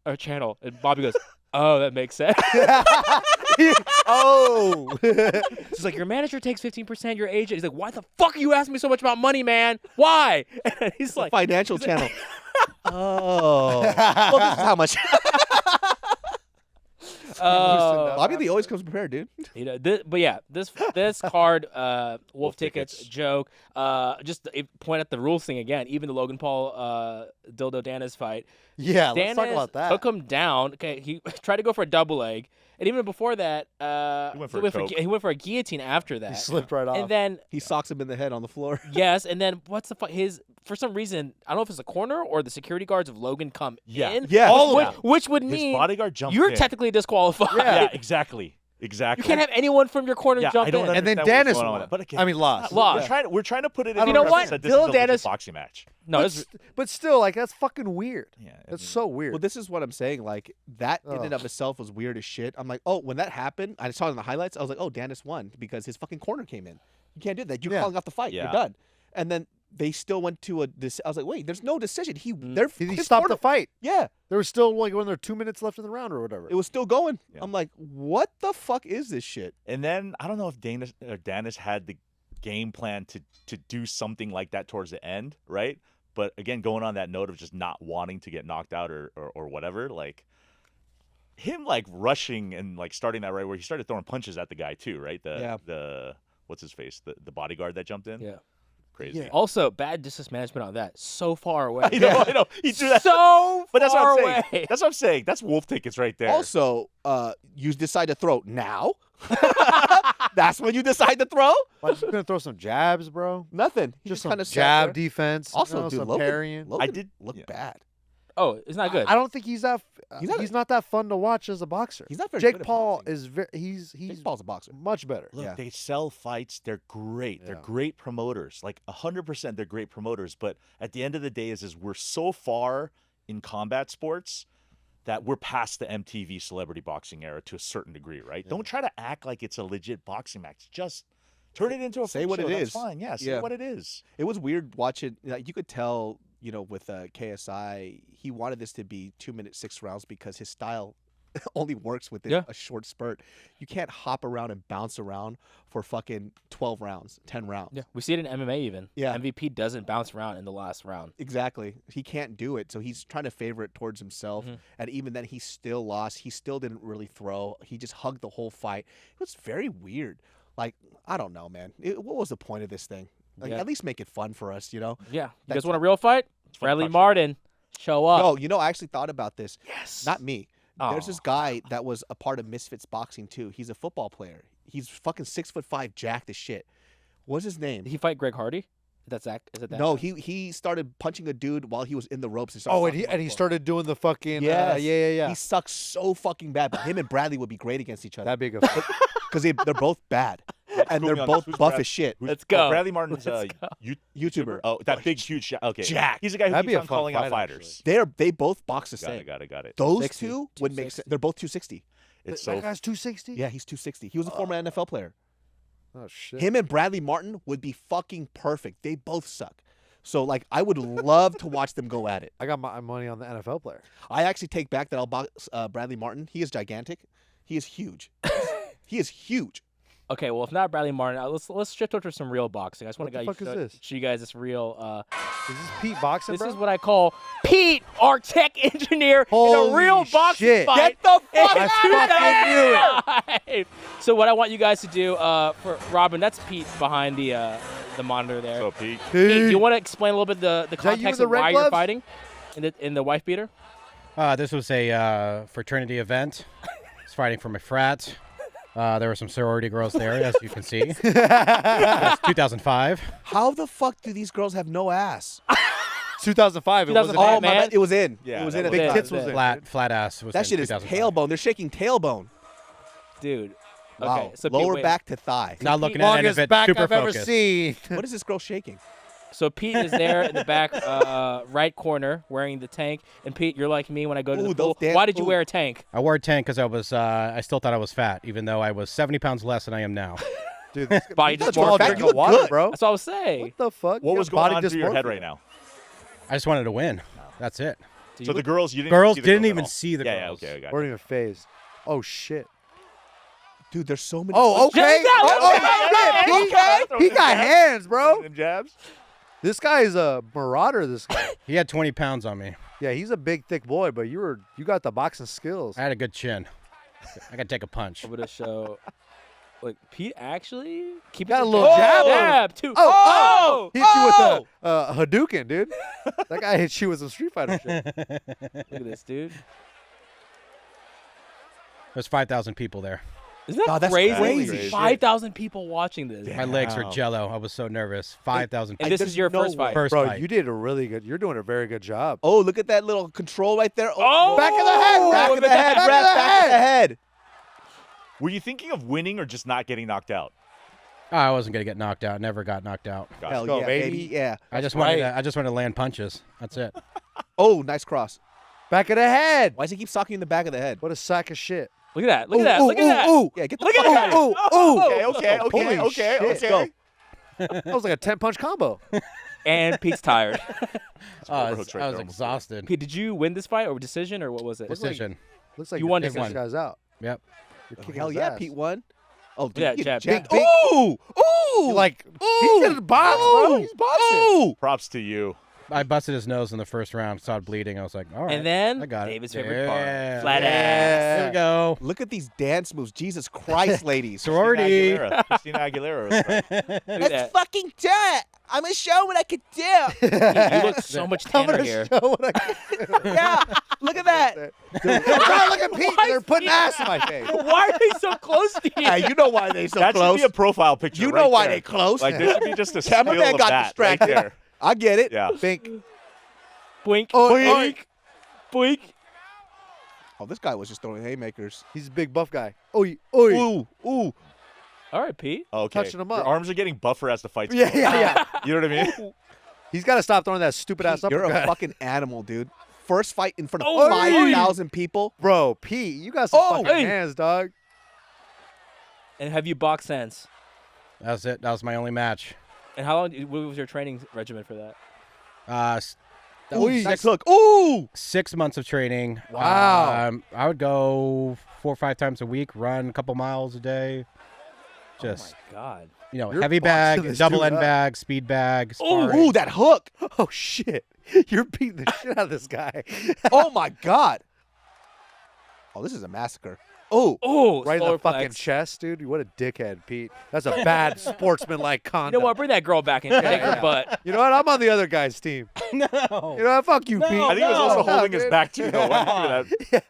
And Bobby goes, oh, that makes sense. Oh. He's like, your manager takes 15%, your agent. He's like, why the fuck are you asking me so much about money, man? Why? And he's like, Financial channel. Oh. Well, this is how much. oh. Bobby Lee always comes prepared, dude. You know, but yeah, this card, Wolf tickets tickets. joke. Just to point at the rules thing again. Even the Logan Paul Dildo Danis fight, Yeah, let's talk Danis about that. took him down. Okay, he tried to go for a double leg, and even before that, went for a choke. he went for a guillotine after that. He slipped right off. And then He socks him in the head on the floor. yes, and then what's the his for some reason I don't know if it's the corner or the security guards of Logan come Yeah. in. Yeah. All of which, them. which would His mean bodyguard jumped you're in. technically disqualified. Yeah, exactly. You Exactly. can't have anyone from your corner yeah, jump I don't in. And then understand what's Danis going on won. with it. But again, I mean, lost. Lost. We're trying to put it in. You know what? That this Dylan is a legit Danis- boxing match. No, but, it's but still, like that's fucking weird. Yeah, I That's mean, so weird. Well, this is what I'm saying. Like, that in and Ugh. of itself was weird as shit. I'm like, oh, when that happened, I saw it in the highlights. I was like, oh, Danis won because his fucking corner came in. You can't do that. You're Yeah. calling off the fight. Yeah. You're done. And then they still went to a. I was like, wait, there's no decision. He He stopped the fight. Yeah, There was still like when there were 2 minutes left in the round or whatever. it was still going. Yeah. I'm like, what the fuck is this shit? And then I don't know if Danis had the game plan to do something like that towards the end, right? But again, going on that note of just not wanting to get knocked out or whatever, like him like rushing and like starting that right where he started throwing punches at the guy too, right? The what's his face? The bodyguard that jumped in. yeah. Crazy. Yeah. Also, bad distance management on that. So far away. I know. He threw that. So But that's what far I'm saying. away. That's what I'm saying. That's wolf tickets right there. Also, you decide to throw now. That's when you decide to throw. I'm just gonna throw some jabs, bro. Nothing. He Just some kind of jab defense. Also, dude, some Logan, parrying. Logan I did- look yeah. bad. Oh, it's not good. I don't think he's that. He's He's not that fun to watch as a boxer. He's not very Jake good at Paul boxing. is very. He's Jake Paul's a boxer. much better. Look, Yeah. they sell fights. They're great. They're Yeah. great promoters. Like 100%, they're great promoters. But at the end of the day, is we're so far in combat sports that we're past the MTV celebrity boxing era to a certain degree, right? Don't try to act like it's a legit boxing match. Just turn it into a Say freak what show. it That's is. fine. Yeah, say Yeah. what it is. It was weird watching. Like, you could tell, with KSI, he wanted this to be 2 minutes, 6 rounds because his style only works within Yeah. a short spurt. You can't hop around and bounce around for fucking 12 rounds, 10 rounds. Yeah, we see it in MMA even. Yeah. MVP doesn't bounce around in the last round. Exactly. He can't do it. So he's trying to favor it towards himself. Mhm. And even then, he still lost. He still didn't really throw. He just hugged the whole fight. It was very weird. Like, I don't know, man. What was the point of this thing? Like, Yeah. at least make it fun for us, Yeah. You That's- guys want a real fight? fun to Bradley talk shit. Martin, show up. No, I actually thought about this. Yes. Not me. There's Oh. this guy that was a part of Misfits Boxing too. He's a football player. He's fucking 6'5", jacked as shit. What's his name? Did he fight Greg Hardy? Is that that? No, he started punching a dude while he was in the ropes. And started Oh, and fucking he him up. started doing the fucking. Yes. Yeah. He sucks so fucking bad. But him and Bradley would be great against each other That'd be a good. fight. because they're both bad and they're Who's both Who's buff Brad- as shit. Let's go. Bradley Martin's Let's go. YouTuber. Oh, that big, huge. Okay. Jack. He's a guy who That'd be keeps a on fun calling out fight, fighters. They both box the Got same. it. Got it. Those 60, two would make 260. sense. They're both 260. It's that so guy's 260. Yeah, he's 260. He was a former NFL player. Oh shit. Him and Bradley Martin would be fucking perfect. They both suck. So, like, I would love to watch them go at it. I got my money on the NFL player. I actually take back that I'll box Bradley Martin. He is gigantic. He is huge. He is huge. Okay, well, if not Bradley Martin, let's shift over to some real boxing. I just want What to the fuck is this? show you guys this real. Is this Pete boxing, This bro? is what I call Pete, our tech engineer, in a Holy real boxing shit. fight. Get the fuck in out I fucking knew it. 2005. So what I want you guys to do for Robin, that's Pete behind the monitor there. So Pete, Pete, do you want to explain a little bit the you with context the of red why you're gloves? fighting in the wife beater? This was a fraternity event. I was fighting for my frat. There were some sorority girls there, as you can see. That's 2005. How the fuck do these girls have no ass? 2005. It wasn't 2005, Oh, my man. bad. It was in. Yeah, it was that in at was the Big time. tits was in. Flat ass. Was That in shit is 2005. tailbone. They're shaking tailbone. Dude. Wow. Okay, so Pete, Lower wait. back to thigh. Not looking at any Longest of it. back Super I've ever focused. seen. What is this girl shaking? So Pete is there in the back right corner wearing the tank. And Pete, you're like me when I go to Ooh, the those pool. damn- Why did you ooh. wear a tank? I wore a tank because I still thought I was fat, even though I was 70 pounds less than I am now. Dude, this Body that's dysmorphia. all Fat, drink you of look water, good. bro. That's what I was saying. What the fuck? what You was got going body on through your head dysmorphia. right now? I just wanted to win. That's it. Do So you the girls, you didn't Girls see the didn't girls at even all. see the Yeah, girls. yeah, okay, I got Weren't it. even phased. Oh shit. Dude, there's so many. Oh, okay. Check that. Oh, Okay. shit. He got hands, bro. Them jabs. This guy is a marauder. This guy. He had 20 pounds on me. Yeah, he's a big, thick boy, but you got the boxing skills. I had a good chin. I could take a punch. I'm gonna show. Like Pete actually keep Got it a little jab. jab too. Oh, Hit you with a Hadouken, dude. That guy hit you with some Street Fighter shit. Look at this, dude. There's 5,000 people there. Isn't that Oh, that's crazy? crazy. 5,000 people watching this. My legs are Wow. jello. I was so nervous. 5,000 And people. this there's is your no first way. fight. First Bro, fight. you did a really good. You're doing a very good job. Oh, look at that little control right there. Oh! back of the head. Back of the head. back of Ref, the back of the head. Were you thinking of winning or just not getting knocked out? Oh, I wasn't gonna get knocked out. Never got knocked out. Gotcha. Hell go, yeah, baby. baby. Yeah. I just right. wanted to land punches. That's it. Oh, nice cross. Back of the head. Why does he keep socking you in the back of the head? What a sack of shit. Look at that. Look at that. Ooh, Look at ooh, that. ooh. Yeah, get the Look at fuck that. out. Ooh, ooh. Okay, Holy okay. shit. Let's go. That was like a 10-punch combo. And Pete's tired. Oh, I overhooks was, right I was there, almost. exhausted. Pete, did you win this fight or decision or what was it? Decision. Looks like You you're won kicking this this one. guy's out. Yep. You're Oh, kicking hell his yeah, ass. Pete won. Oh, dude, Yeah, you jab. jab. Big- Ooh, ooh, Like, ooh, he's in the box, bro. He's boxing. Ooh. Props to you. I busted his nose in the first round. Saw it bleeding. I was like, all right. And then I got it. David's favorite part. Yeah. Flat There ass. we go. Look at these dance moves. Jesus Christ, ladies. Sorority. Christina Aguilera. was right. Look at that. fucking dirt. I'm going to show what I could do. You look so much I'm tanner gonna here. show what I can do. Yeah, look at that. Dude, look at Pete. They're putting ass in my face. Why are they so close to you? Hey, you know why they so That should close. be a profile picture. You right know why there. they close. Like there should be just a Cameraman still of got that distracted. right there. I get it. Yeah. Think. Boink. Oink. Boink. Boink. Oh, this guy was just throwing haymakers. He's a big buff guy. Oi, oi. Ooh, ooh. All right, Pete. Okay. Touching him Your up. arms are getting buffer as the fight's Yeah, going. yeah, yeah. You know what I mean? He's got to stop throwing that stupid ass You're uppercut. a fucking animal, dude. First fight in front of Oh, 5,000 people. Bro, Pete, you got some Oh, fucking hey. hands, dog. And have you boxed since? That was it. That was my only match. And how long? What was your training regimen for that? That Ooh, was nice hook. Ooh. 6 months of training. Wow. I would go 4 or 5 times a week, run a couple miles a day. Just, Oh my God. You're heavy boxing bag, this double dude end up. bag, speed bag, Ooh, sparring. ooh, that hook. Oh, shit. You're beating the shit out of this guy. Oh, my God. Oh, this is a massacre. Oh, Oh, Right in solar the fucking plex. chest, dude. What a dickhead, Pete. That's a bad sportsman-like You conduct. know what? Bring that girl back and take her yeah. butt. You know what? I'm on the other guy's team. No. You know what? Fuck you, No. Pete. I think he was also No, holding his dude. back too, though. What do you think of that?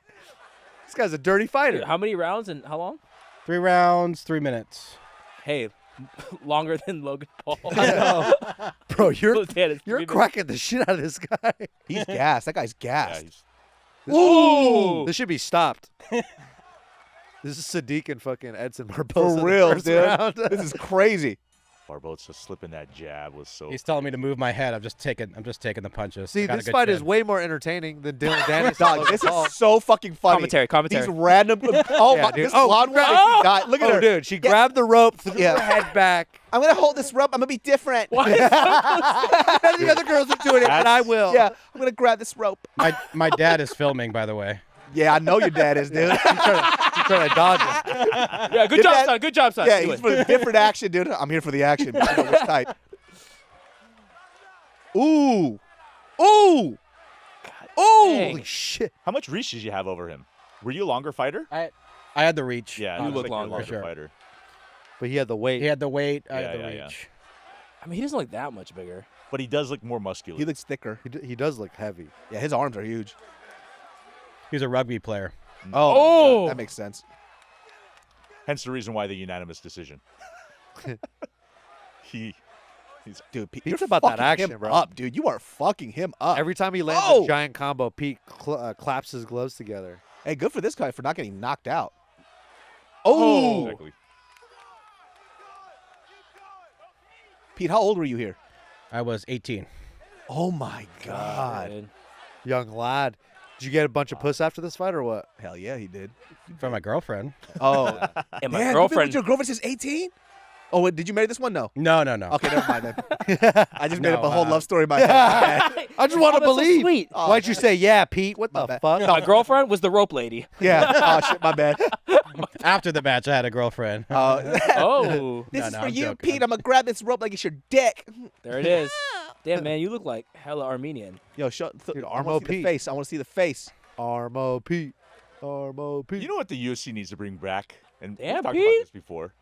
This guy's a dirty fighter. Dude, how many rounds and how long? 3 rounds, 3 minutes. Hey, longer than Logan Paul. Bro, you're Damn, it's you're 3 minutes. cracking the shit out of this guy. he's gassed. That guy's Yeah, gassed. he's- Ooh. This should be stopped. This is Sadiq and fucking Edson Barboza. For in the real, first dude. round. This is crazy. Barboza slipping that jab was so. He's telling me to move my head. I'm just taking the punches. See, I got a this good fight chin. is way more entertaining than Dylan Dennis. Dog, this is so fucking funny. Commentary. These random. Oh, Yeah, my. dude. This Oh, blonde one. grab- God, look at Oh, her. dude, she grabbed the rope, threw Yeah. her head back. I'm going to hold this rope. I'm going to be different. Why is that- None of the other girls are doing it, and I will. Yeah, I'm going to grab this rope. My dad is filming, by the way. Yeah, I know your dad is, dude. He's trying to dodge it. Yeah, good Your job, dad- son. Good job, son. Yeah, Do he's it. for different action, dude. I'm here for the action. I know which type. Ooh. Ooh. Ooh. dang. Holy shit. How much reach did you have over him? Were you a longer fighter? I had the reach. Yeah, You looks look like you're a longer. longer For sure. fighter. But he had the weight. He had the weight. I had Yeah, the yeah, reach. I mean, he doesn't look that much bigger. But he does look more muscular. He looks thicker. He does look heavy. Yeah, his arms are huge. He was a rugby player. Oh. that makes sense. Hence the reason why the unanimous decision. He's Dude, Pete, He's you're about that fucking action, him bro. up, dude. You are fucking him up. Every time he lands Oh! a giant combo, Pete claps his gloves together. Hey, good for this guy for not getting knocked out. Oh, exactly. Pete, how old were you here? I was 18. Oh my God. Dude. Young lad. Did you get a bunch of puss after this fight or what? Hell yeah, he did. From my girlfriend. Oh, And my damn, you've been with girlfriend. your girlfriend since 18? Oh, wait, did you marry this one? No. No. Okay, never mind then. I just made up a whole No, love story in my head. I just want to Oh, that's so believe. sweet. Oh, Why'd you say, yeah, Pete? What My the bad. fuck? My girlfriend was the rope lady. Yeah. Oh shit, my bad. After the match, I had a girlfriend. Oh, This No, is no, for I'm you, joking. Pete. I'm gonna grab this rope like it's your dick. there it is. Damn, man, you look like hella Armenian. Yo, show. Dude, I Armo want to see the Pete. face. I want to see the face. Armo Pete. Armo Pete. You know what the UFC needs to bring back? And Damn, we've talked Pete. about this before.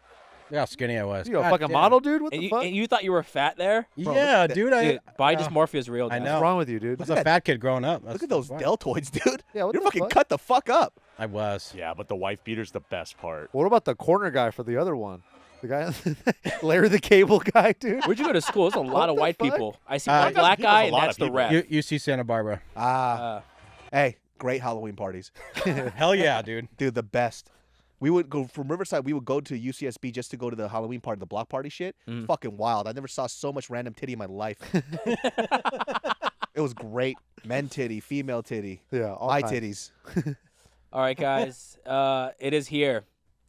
Look how skinny I was. You a God fucking damn. model, dude? What And the you, fuck? and you thought you were fat there? Bro, Yeah, look at dude. Dude, body dysmorphia is real. I guys. know. What's wrong with you, dude? I was a fat kid growing up. Look at those why. deltoids, dude. Yeah, what You're the fucking fuck? cut the fuck up. I was. Yeah, but the wife beater's the best part. What about the corner guy for the other one? The guy, Larry the Cable guy, dude. Where'd you go to school? There's a lot of the white fuck? people. I see Uh, one black There's guy, a and lot that's of the people. rep. UC Santa Barbara. Hey, great Halloween parties, Hell yeah, dude. dude. The best. We would go from Riverside. We would go to UCSB just to go to the Halloween party, the block party shit. Fucking wild. I never saw so much random titty in my life. It was great. Men titty, female titty, Yeah, all my kinds. titties. All right, guys. It is here.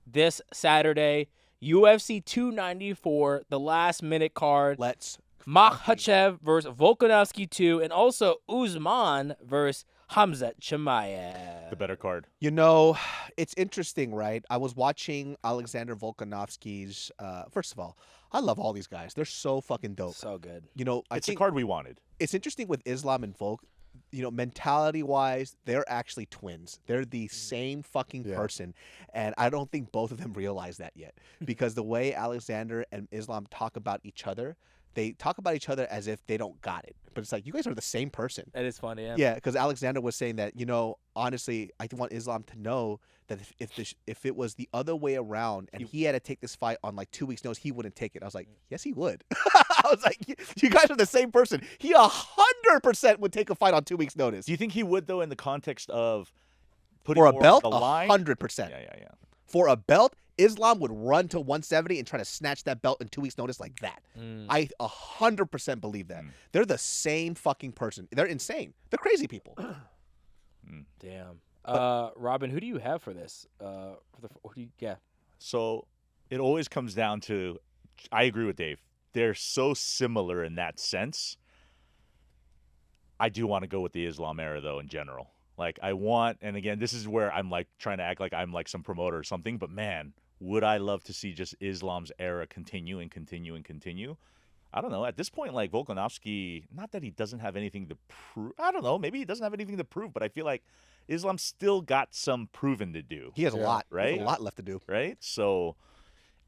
This Saturday, UFC 294, the last minute card. Let's. Machachev versus Volkanovski 2, and also Usman versus Hamzat Chimaev. The better card. You know, it's interesting, right? I was watching Alexander Volkanovski's. First of all, I love all these guys. They're so fucking dope. So good. You know, I It's the think card we wanted. it's interesting with Islam and Volk. You know, mentality-wise, they're actually twins. They're the same fucking Yeah. person, and I don't think both of them realize that yet. Because the way Alexander and Islam talk about each other, they talk about each other as if they don't got it. But it's like, you guys are the same person. That is funny. Yeah. Yeah, because Alexander was saying that, you know, honestly, I want Islam to know that if it was the other way around and he had to take this fight on like 2 weeks' notice, he wouldn't take it. I was like, yes, he would. I was like, you guys are the same person. He 100% would take a fight on 2 weeks' notice. Do you think he would, though, in the context of putting For a more belt, on the line? 100%. Yeah. For a belt, Islam would run to 170 and try to snatch that belt in 2 weeks' notice like that. I 100% believe that. They're the same fucking person. They're insane. They're crazy people. Damn. Robin, who do you have for this? Yeah. So it always comes down to, I agree with Dave. They're so similar in that sense. I do want to go with the Islam era, though, in general. Like, I want, and again, this is where I'm like trying to act like I'm like some promoter or something, but man, would I love to see just Islam's era continue and continue and continue. I don't know. At this point, like, Volkanovski, not that he doesn't have anything to prove. I don't know. Maybe he doesn't have anything to prove, but I feel like Islam still got some proven to do, He has a lot. He has Right? a lot left to do. right? So,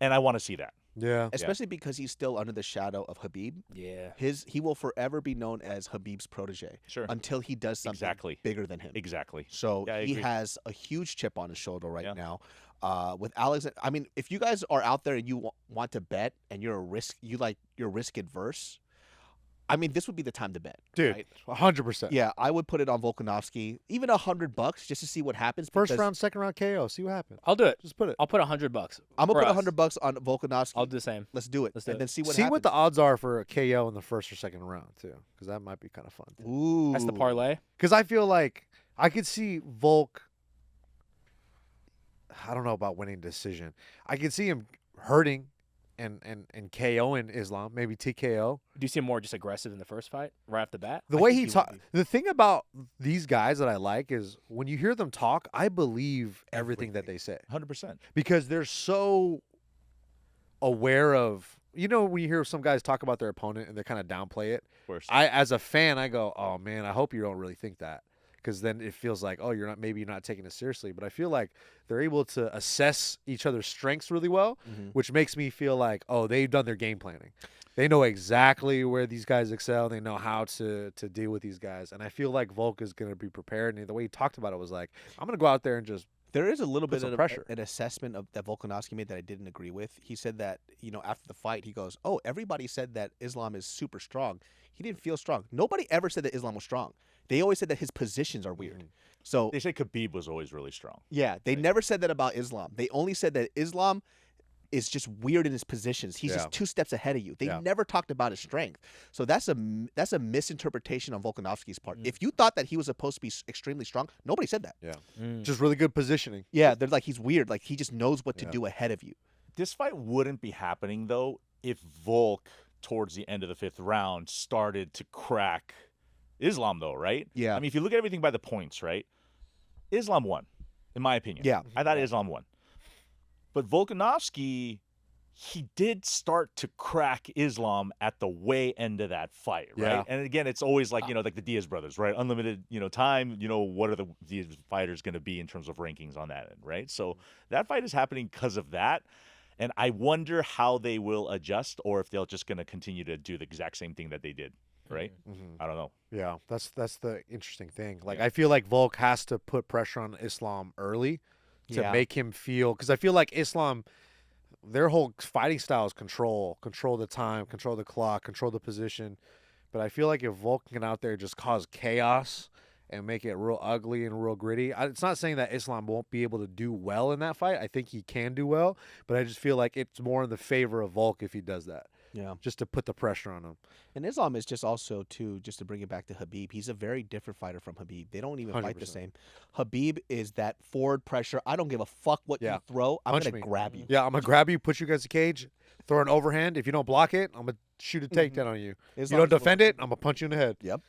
and I want to see that. Yeah. Especially because he's still under the shadow of Habib. Yeah. He will forever be known as Habib's protege Sure. until he does something Exactly. bigger than him. Exactly. So Yeah, I he agree. has a huge chip on his shoulder right Yeah. now. With Alexander, I mean, if you guys are out there and you want to bet and you're risk adverse, I mean, this would be the time to bet, Dude, right? 100%. Yeah, I would put it on Volkanovski, even $100 just to see what happens. First because round, second round KO. See what happens. I'll do it. Just put it. I'll put $100. I'm gonna for put us. $100 on Volkanovski. I'll do the same. Let's do it, Let's do and it. then see what See happens. what the odds are for a KO in the first or second round, too, because that might be kind of fun. Ooh, That's the parlay. Because I feel like I could see Volk. I don't know about winning decision. I could see him hurting KOing Islam, maybe TKO. Do you see him more just aggressive in the first fight right off the bat? The I way think he he would talk, be. the thing about these guys that I like is when you hear them talk, I believe everything that they say 100%. because they're so aware of. You know, when you hear some guys talk about their opponent and they kind of downplay it. Of course. As a fan, I go, oh man, I hope you don't really think that, because then it feels like, oh, maybe you're not taking it seriously. But I feel like they're able to assess each other's strengths really well, which makes me feel like, oh, they've done their game planning. They know exactly where these guys excel. They know how to deal with these guys, and I feel like Volk is going to be prepared. And the way he talked about it was like, I'm going to go out there and just. There is a little Put bit some of pressure. an assessment of that Volkanovski made that I didn't agree with. He said that, after the fight, he goes, "Oh, everybody said that Islam is super strong. He didn't feel strong. Nobody ever said that Islam was strong. They always said that his positions are weird." So They say Khabib was always really strong. yeah, they never said that about Islam. They only said that Islam is just weird in his positions. He's Yeah. just 2 steps ahead of you. They Yeah. never talked about his strength. So that's a misinterpretation on Volkanovski's part. If you thought that he was supposed to be extremely strong, nobody said that. Yeah, Mm. just really good positioning. Yeah, they're like, he's weird. Like, he just knows what to Yeah. do ahead of you. This fight wouldn't be happening, though, if Volk, towards the end of the 5th round, started to crack Islam, though, right? Yeah. I mean, if you look at everything by the points, right? Islam won, in my opinion. Yeah. I thought Islam won. But Volkanovski, he did start to crack Islam at the way end of that fight, right? Yeah. And again, it's always like, like the Diaz brothers, right? Unlimited, time, what are these fighters going to be in terms of rankings on that end, right? So that fight is happening because of that. And I wonder how they will adjust or if they're just going to continue to do the exact same thing that they did, right? I don't know. Yeah, that's the interesting thing. Like, I feel like Volk has to put pressure on Islam early to Yeah. make him feel, because I feel like Islam, their whole fighting style is control the time, control the clock, control the position. But I feel like if Volk can out there just cause chaos and make it real ugly and real gritty, it's not saying that Islam won't be able to do well in that fight. I think he can do well, but I just feel like it's more in the favor of Volk if he does that, Yeah. just to put the pressure on him. And Islam is just also, too, just to bring it back to Habib, he's a very different fighter from Habib. They don't even fight the 100%. same. Habib is that forward pressure. I don't give a fuck what Yeah. you throw. I'm Punch going me. to grab you. Yeah, I'm gonna grab you, put you against the cage, throw an overhand. If you don't block it, I'm gonna shoot a takedown on you. You Islam don't is a defend it, I'm gonna punch you in the head. Yep.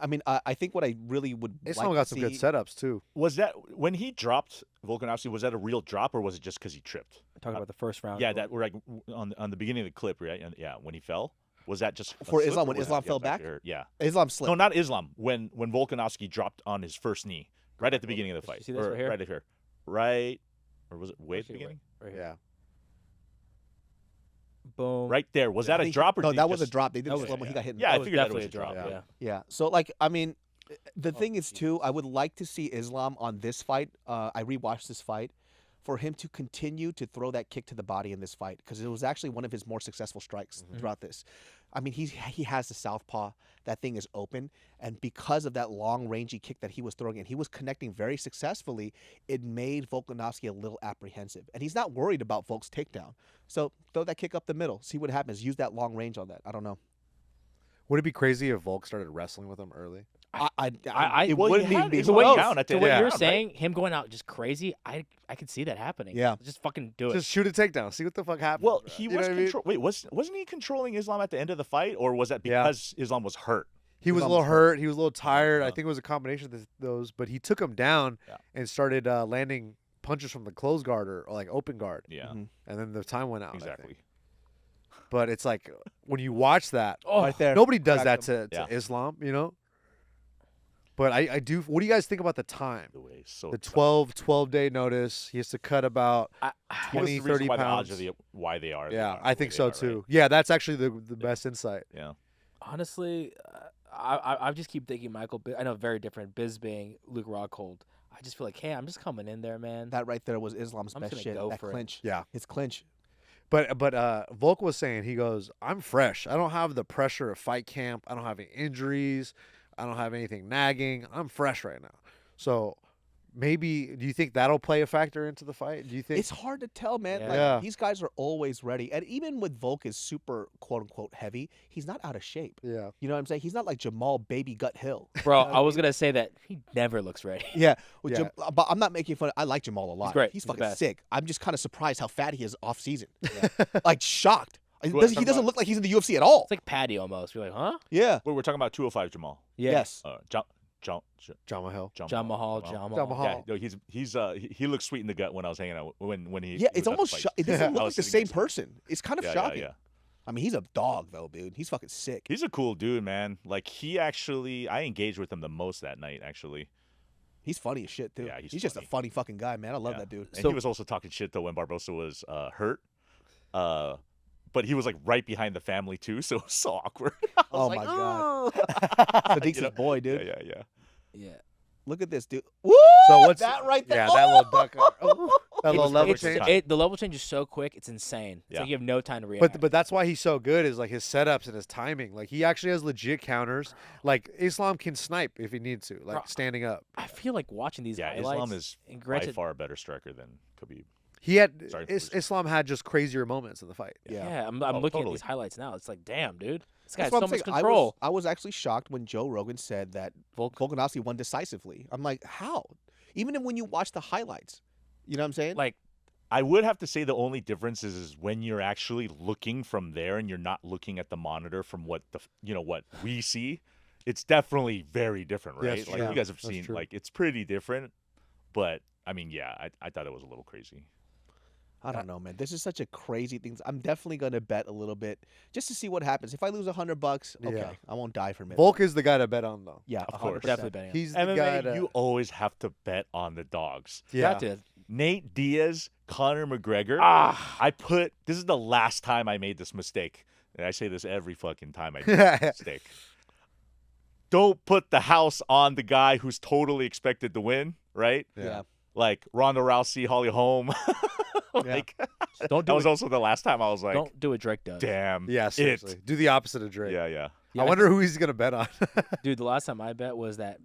I mean, I think what I really would Islam like got to some good see- setups too. Was that when he dropped Volkanovski? Was that a real drop, or was it just because he tripped? Talking about the first round. Yeah, that we're like on the beginning of the clip, right? And yeah, when he fell, was that just a For slip, Islam, or when was Islam that- fell was that back? hurt? Yeah, Islam slipped. no, not Islam. When Volkanovski dropped on his first knee, right at the beginning of the You fight, see this or right here? right here, right, or was it way at the Actually, beginning? Right here. Yeah. Boom. Right there, was that I a think- drop or No, did he that was a just- drop. They did That the was- slow when he got hit. in the Yeah, I face. That was figured that definitely was a drop. a drop, Yeah. Yeah. So, like, I mean, the thing is, too, I would like to see Islam on this fight. I rewatched this fight for him to continue to throw that kick to the body in this fight because it was actually one of his more successful strikes throughout this. I mean, he has the southpaw. That thing is open. And because of that long, rangy kick that he was throwing and he was connecting very successfully, it made Volkanovski a little apprehensive. And he's not worried about Volk's takedown. So throw that kick up the middle. See what happens. Use that long range on that. I don't know. Would it be crazy if Volk started wrestling with him early? It well, he wouldn't had even be his So what, Well, close. down at the so end what of the you're round, right? saying, him going out just crazy, I could see that happening. Yeah. Just fucking do it. Just shoot a takedown. See what the fuck happens. Well, bro. he You was know what I mean? control. Wait, wasn't he controlling Islam at the end of the fight, or was that Yeah. because Islam was hurt? He was a Islam little was hurt. He was a little tired. I Uh-huh. think it was a combination of those. But he took him down Yeah. and started landing punches from the closed guard or like open guard. Yeah, Mhm. And then the time went out. I think. exactly. But it's like when you watch that, Oh, Right there. nobody does that Cracked to Yeah. Islam, you know? But I do. What do you guys think about the time? The way so The 12-day notice. He has to cut about I, What's 20, the reason 30 why the odds pounds. are why they are. Yeah, the I think way so they are, too. right? Yeah, that's actually the best insight. Yeah, honestly, I just keep thinking I know very different. Biz being Luke Rockhold. I just feel like, hey, I'm just coming in there, man. That right there was Islam's I'm just best gonna shit. go That for it. clinch. Yeah. His clinch. But Volk was saying, he goes, I'm fresh. I don't have the pressure of fight camp. I don't have any injuries. I don't have anything nagging. I'm fresh right now. So maybe do you think that'll play a factor into the fight? Do you think It's hard to tell, man. Yeah. Like, Yeah. these guys are always ready. And even with Volk is super quote unquote heavy, he's not out of shape. Yeah. You know what I'm saying? He's not like Jamal Baby Gut Hill. Bro, I was gonna say that he never looks ready. Yeah. Yeah. But I'm not making fun. I like Jamal a lot. great. He's He's the fucking best. sick. I'm just kind of surprised how fat he is off season. Like shocked. What, He talking doesn't about- look like he's in the UFC at all. It's like Patty almost. You're like, huh? Yeah. Wait, we're talking about 205 Jamal. Yeah. Yes. John Mahal. John Mahal. John Mahal. Yeah, no, he looks sweet in the gut when I was hanging out when he. Yeah. he It's was at the almost. fight. It doesn't I look like was the sitting same next to him. person. It's kind of Yeah, shocking. yeah. I mean, he's a dog though, dude. He's fucking sick. He's a cool dude, man. Like I engaged with him the most that night, actually. He's funny as shit too. Yeah, he's just a funny. funny fucking guy, man. I love Yeah. that dude. And he was also talking shit though when Barboza was hurt. But he was like right behind the family too, so it was so awkward. I was Oh like, my God. "Oh." Sadiq's You know? his boy, dude. Yeah. Yeah. Look at this, dude. Woo! So what's that right there? Yeah, that little duck. That little was level perfect change. time. The level change is so quick, it's insane. It's Yeah. like you have no time to react. But that's why he's so good is like his setups and his timing. Like he actually has legit counters. Like Islam can snipe if he needs to, like Bro, standing up. I feel like watching these Yeah, highlights. Islam is and by granted, far a better striker than Khabib. He had Sorry, please. Islam had just crazier moments in the fight. yeah, I'm Oh, looking totally. at these highlights now. It's like, damn, dude, this guy has That's what so I'm much saying. control. I was actually shocked when Joe Rogan said that Volkanovski won decisively. I'm like, how? Even when you watch the highlights, you know what I'm saying? Like, I would have to say the only difference is when you're actually looking from there and you're not looking at the monitor from what what we see. It's definitely very different, Yeah, right? it's Like true. you guys have That's seen, true. like it's pretty different. But I mean, yeah, I thought it was a little crazy. I don't know, man. This is such a crazy thing. I'm definitely gonna bet a little bit just to see what happens. If I lose $100, okay, Yeah. I won't die from it. Volk is the guy to bet on though. Yeah, Of course. 100%. definitely betting. He's the guy MMA, to, you always have to bet on the dogs. yeah. Got to. Nate Diaz, Conor McGregor. Ah, This is the last time I made this mistake. And I say this every fucking time I do this mistake. Don't put the house on the guy who's totally expected to win, right? Yeah. Like Ronda Rousey, Holly Holm. Like don't that do was it. also the last time I was like, Don't do what Drake does. damn. Yeah, seriously. Do the opposite of Drake. Yeah, yeah. Yeah, I wonder who he's gonna bet on. dude. The last time I bet was that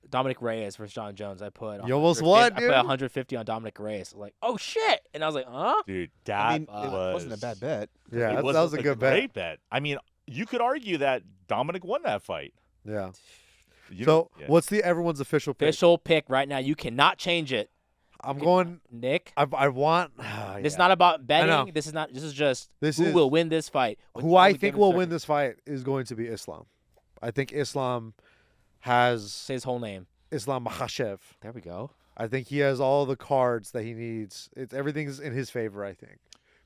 Dominic Reyes versus John Jones. I put You almost 150 won, I dude. put 150 on Dominic Reyes. Like, oh shit! And I was like, huh? Dude, I that mean, it wasn't a bad bet. Yeah, It that was was a good bet. great bet. I mean, you could argue that Dominic won that fight. Yeah. You So know- yeah. what's everyone's official pick? Official pick right now. You cannot change it, I'm going. Nick. I want. This is not about know. betting. This is not. This is just This who is- will win this fight. with Who all I the think given will win circumstances. this fight is going to be Islam. I think Islam has Say his whole name. Islam Machachev. There we go. I think he has all the cards that he needs. Everything's in his favor, I think.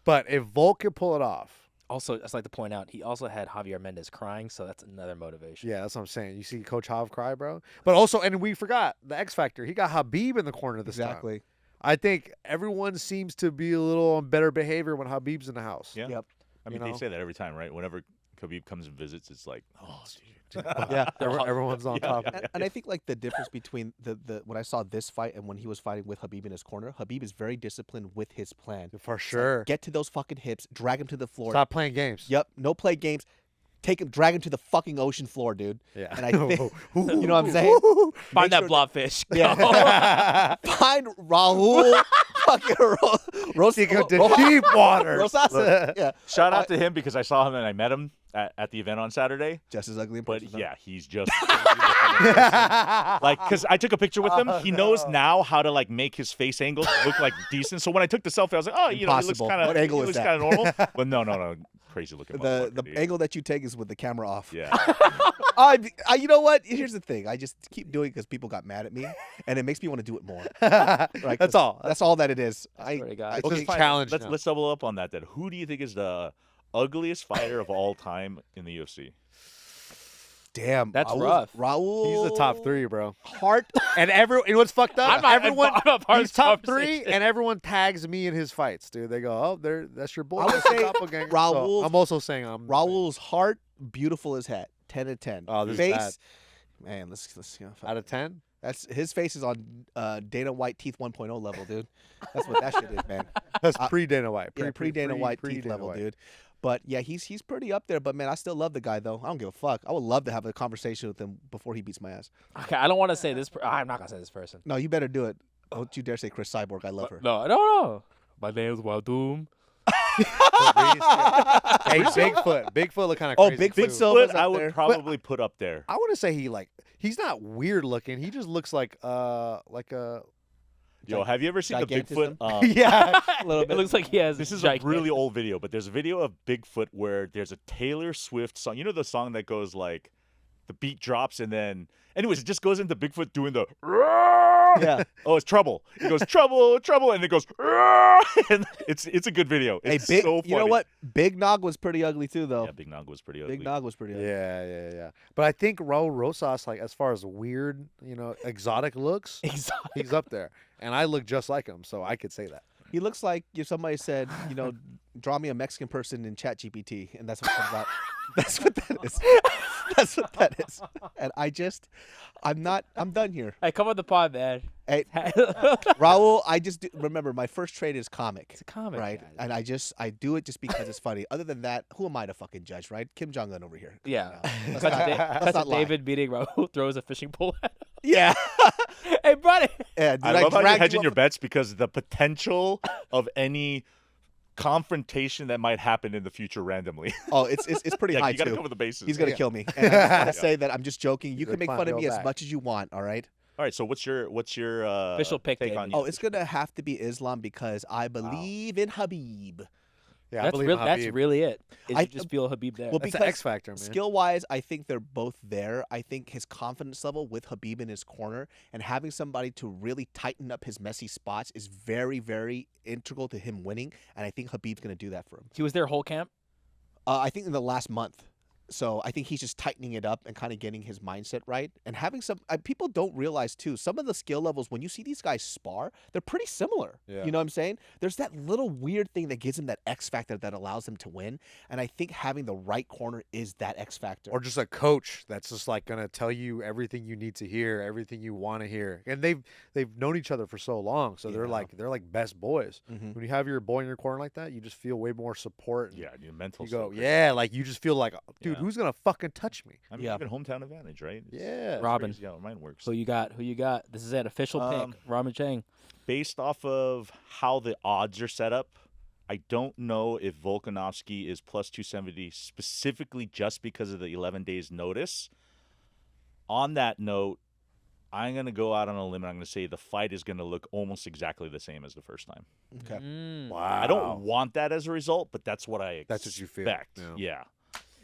But if Volk can pull it off, Also, I'd like to point out he also had Javier Mendez crying, so that's another motivation. yeah, that's what I'm saying. You see Coach Hav cry, bro. But also, and we forgot the X Factor. He got Habib in the corner this time. Exactly. I think everyone seems to be a little on better behavior when Habib's in the house. Yeah. Yep. I mean, you they know? say that every time, right? Whenever Khabib comes and visits, it's like, oh, dude. Yeah. Everyone's on top. And I think like the difference between the when I saw this fight and when he was fighting with Habib in his corner, Habib is very disciplined with his plan. For It's like, sure. get to those fucking hips, drag him to the floor. Stop playing games. Yep, no play games. Take him, drag him to the fucking ocean floor, dude. Yeah. And I think, you know what I'm saying? Find Make that sure- blobfish. Yeah. Find Raul, fucking Go to deep water. Rosas. Yeah, Shout out to him because I saw him and I met him at the event on Saturday. just as ugly in But person. yeah, he's just like, because I took a picture with him. He knows now how to like make his face angles look like decent. So when I took the selfie, I was like, oh, you know, he looks Impossible. kind of What angle is looks that? kind of normal. But no, crazy looking. The motherfucker, dude. angle that you take is with the camera off. Yeah. You know what? Here's the thing. I just keep doing it because people got mad at me, and it makes me want to do it more. Right? That's all. That's all that it is. swear to God. I It's think- just fine. challenge Let's now. let's double up on that. Then, who do you think is the ugliest fighter of all time in the UFC? damn, That's Raul's- rough. Raul, He's the top three, bro. Heart. And you know what's fucked up? I'm not- everyone, I'm not part of he's this top three, conversation. and everyone tags me in his fights, dude. They go, "Oh, that's your boy." I would say Doppelganger." So Raul's- I'm also saying I'm Raul's heart, beautiful as heck. 10 to 10. Oh, this is face, bad. man. Let's out of 10. That's his face is on Dana White teeth 1.0 level, dude. That's what that shit is, man. That's pre Dana White. Pre Dana White teeth pre-Dana level, White. dude. But yeah, he's pretty up there. But man, I still love the guy though. I don't give a fuck. I would love to have a conversation with him before he beats my ass. Okay, I don't want to say this. I'm not gonna say this person. No, you better do it. Don't you dare say Chris Cyborg. I love her. No. My name's Wadum. Hey, Bigfoot. Bigfoot look kind of Oh, crazy. Bigfoot too. Silva's Bigfoot, I up would there. probably put up there. I want to say he's not weird looking. He just looks like a Yo, have you ever seen the Gigantism? Bigfoot? yeah. A little It bit. looks like he has. This is gigantic- a really old video, but there's a video of Bigfoot where there's a Taylor Swift song. You know the song that goes like, the beat drops and then, anyways, it just goes into Bigfoot doing the. Yeah. Oh, it's trouble. He goes trouble, trouble, and it goes. And it's a good video. Hey, It's big. so funny. You know what? Big Nog was pretty ugly too, though. Yeah, Big Nog was pretty ugly. Big Nog was pretty ugly. Yeah. But I think Raul Rosas, like as far as weird, exotic looks, Exotic. he's up there. And I look just like him, so I could say that. He looks like if somebody said, draw me a Mexican person in ChatGPT, and that's what comes out. That's what that is. That's what that is. And I'm done here. Hey, come on the pod, man. Hey, It's Raul, remember my first trade is comic. a comic, Right? guys. And I do it just because it's funny. Other than that, who am I to fucking judge, right? Kim Jong Un over here. Yeah. Let's Cuts not- to let's cuts to not lie. David beating Raul, throws a fishing pole at him. Yeah. Hey, buddy. Yeah, dude, I love how you're dragged hedging him your up- bets because the potential of any confrontation that might happen in the future randomly. Oh, it's pretty Yeah, high you got to too. cover the bases. He's gonna Yeah. kill me. And I just want Yeah. to say that I'm just joking. You Good can make plan, fun of me go as back. much as you want. All right. All right, so what's your Official pick, take David. on Oh, it's gonna have to be Islam because I believe in Habib. Yeah, I That's, believe that's Khabib. really it. Is I- you just feel Habib there. Well, That's the because X factor, man. Skill wise, I think they're both there. I think his confidence level with Habib in his corner and having somebody to really tighten up his messy spots is very, very integral to him winning. And I think Habib's going to do that for him. He was there whole camp. I think in the last month. So I think he's just tightening it up and kind of getting his mindset right. And having some people don't realize too, some of the skill levels, when you see these guys spar, they're pretty similar. Yeah. You know what I'm saying? There's that little weird thing that gives him that X factor that allows him to win. And I think having the right corner is that X factor. Or just a coach that's just like gonna tell you everything you need to hear, everything you want to hear. And they've known each other for so long, so they're Yeah. like best boys. Mhm. When you have your boy in your corner like that, you just feel way more support. And Yeah, your mental. you go, state. yeah, like you just feel like, dude, Yeah. who's gonna fucking touch me? I mean, Yeah. even hometown advantage, right? It's Yeah. Robin. crazy how mine works. Who you got? This is it. Official Um, pick. Robin Chang. Based off of how the odds are set up, I don't know if Volkanovski is plus 270 specifically just because of the 11 days notice. On that note, I'm going to go out on a limb and I'm going to say the fight is going to look almost exactly the same as the first time. Okay. Mm. Wow. I don't want that as a result, but that's what I expect. That's what you feel, yeah. Yeah.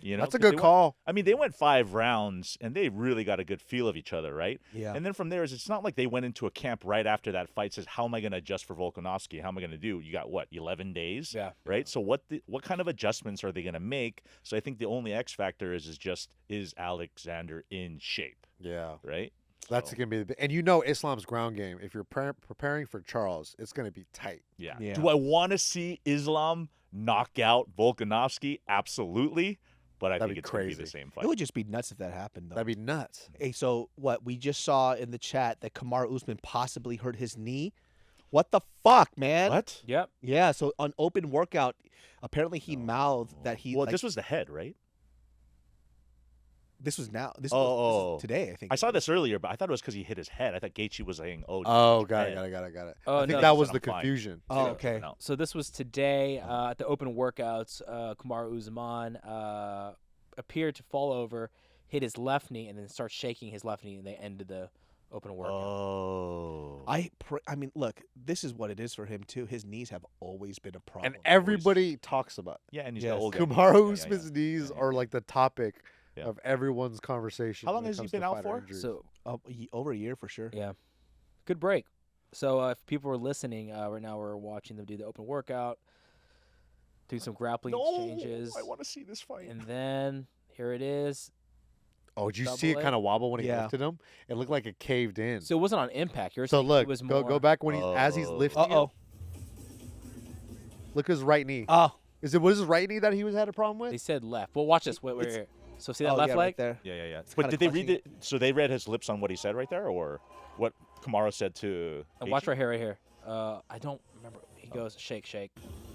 You know, That's a 'cause good they went- call. I mean, they went 5 rounds and they really got a good feel of each other, right? Yeah. And then from there, it's not like they went into a camp right after that fight. Says, how am I going to adjust for Volkanovski? How am I going to do? You got what, 11 days? Yeah. Right. So what kind of adjustments are they going to make? So I think the only X factor is Alexander in shape, Yeah. right? That's So, gonna be and Islam's ground game. If you're preparing for Charles, it's gonna be tight. yeah. Yeah. Do I want to see Islam knock out Volkanovski? Absolutely. But I That'd think be it's going to be crazy. the same It fight. would just be nuts if that happened, though. That'd be nuts. Hey, so what? We just saw in the chat that Kamaru Usman possibly hurt his knee. What the fuck, man? What? Yep. Yeah, so on open workout, apparently he mouthed that he. Well, like, this was the head, right? This was now. This, Oh, was, oh. this is today, I think. I saw this earlier, but I thought it was because he hit his head. I thought Gaethje was saying, Oh, got it. Oh, I think no, that he was said the I'm fine. confusion. Oh, Yeah, okay. no. So this was today at the open workouts. Kamaru Usman appeared to fall over, hit his left knee, and then start shaking his left knee, and they ended the open workout. Oh. I mean, look, this is what it is for him too. His knees have always been a problem. And everybody talks about Yeah, and he's Yes. got old guy. Kamaru Yeah, Usman's yeah. knees Yeah, are like the topic Yeah. of everyone's conversation. How long when it has he comes to been out fighter for? injuries. So over a year for sure. yeah, good break. So if people are listening, right now we're watching them do the open workout, do some grappling exchanges, I want to see this fight. and then here it is. Oh, did you see it double kind of wobble when he Yeah. lifted him? It looked like it caved in. So it wasn't on impact. You're So saying look, it was go more, back when as he's Oh. lifting. Uh oh. Him, look at his right knee. Oh. Was his right knee that he had a problem with? They said left. Well, watch this. Wait, It's- here. So see that Oh, left yeah, leg? right there. Yeah. But kinda did they read clutching it? So they read his lips on what he said right there, or what Kamaru said to? And watch Gaethje? right here, right here. I don't remember. He goes shake, shake,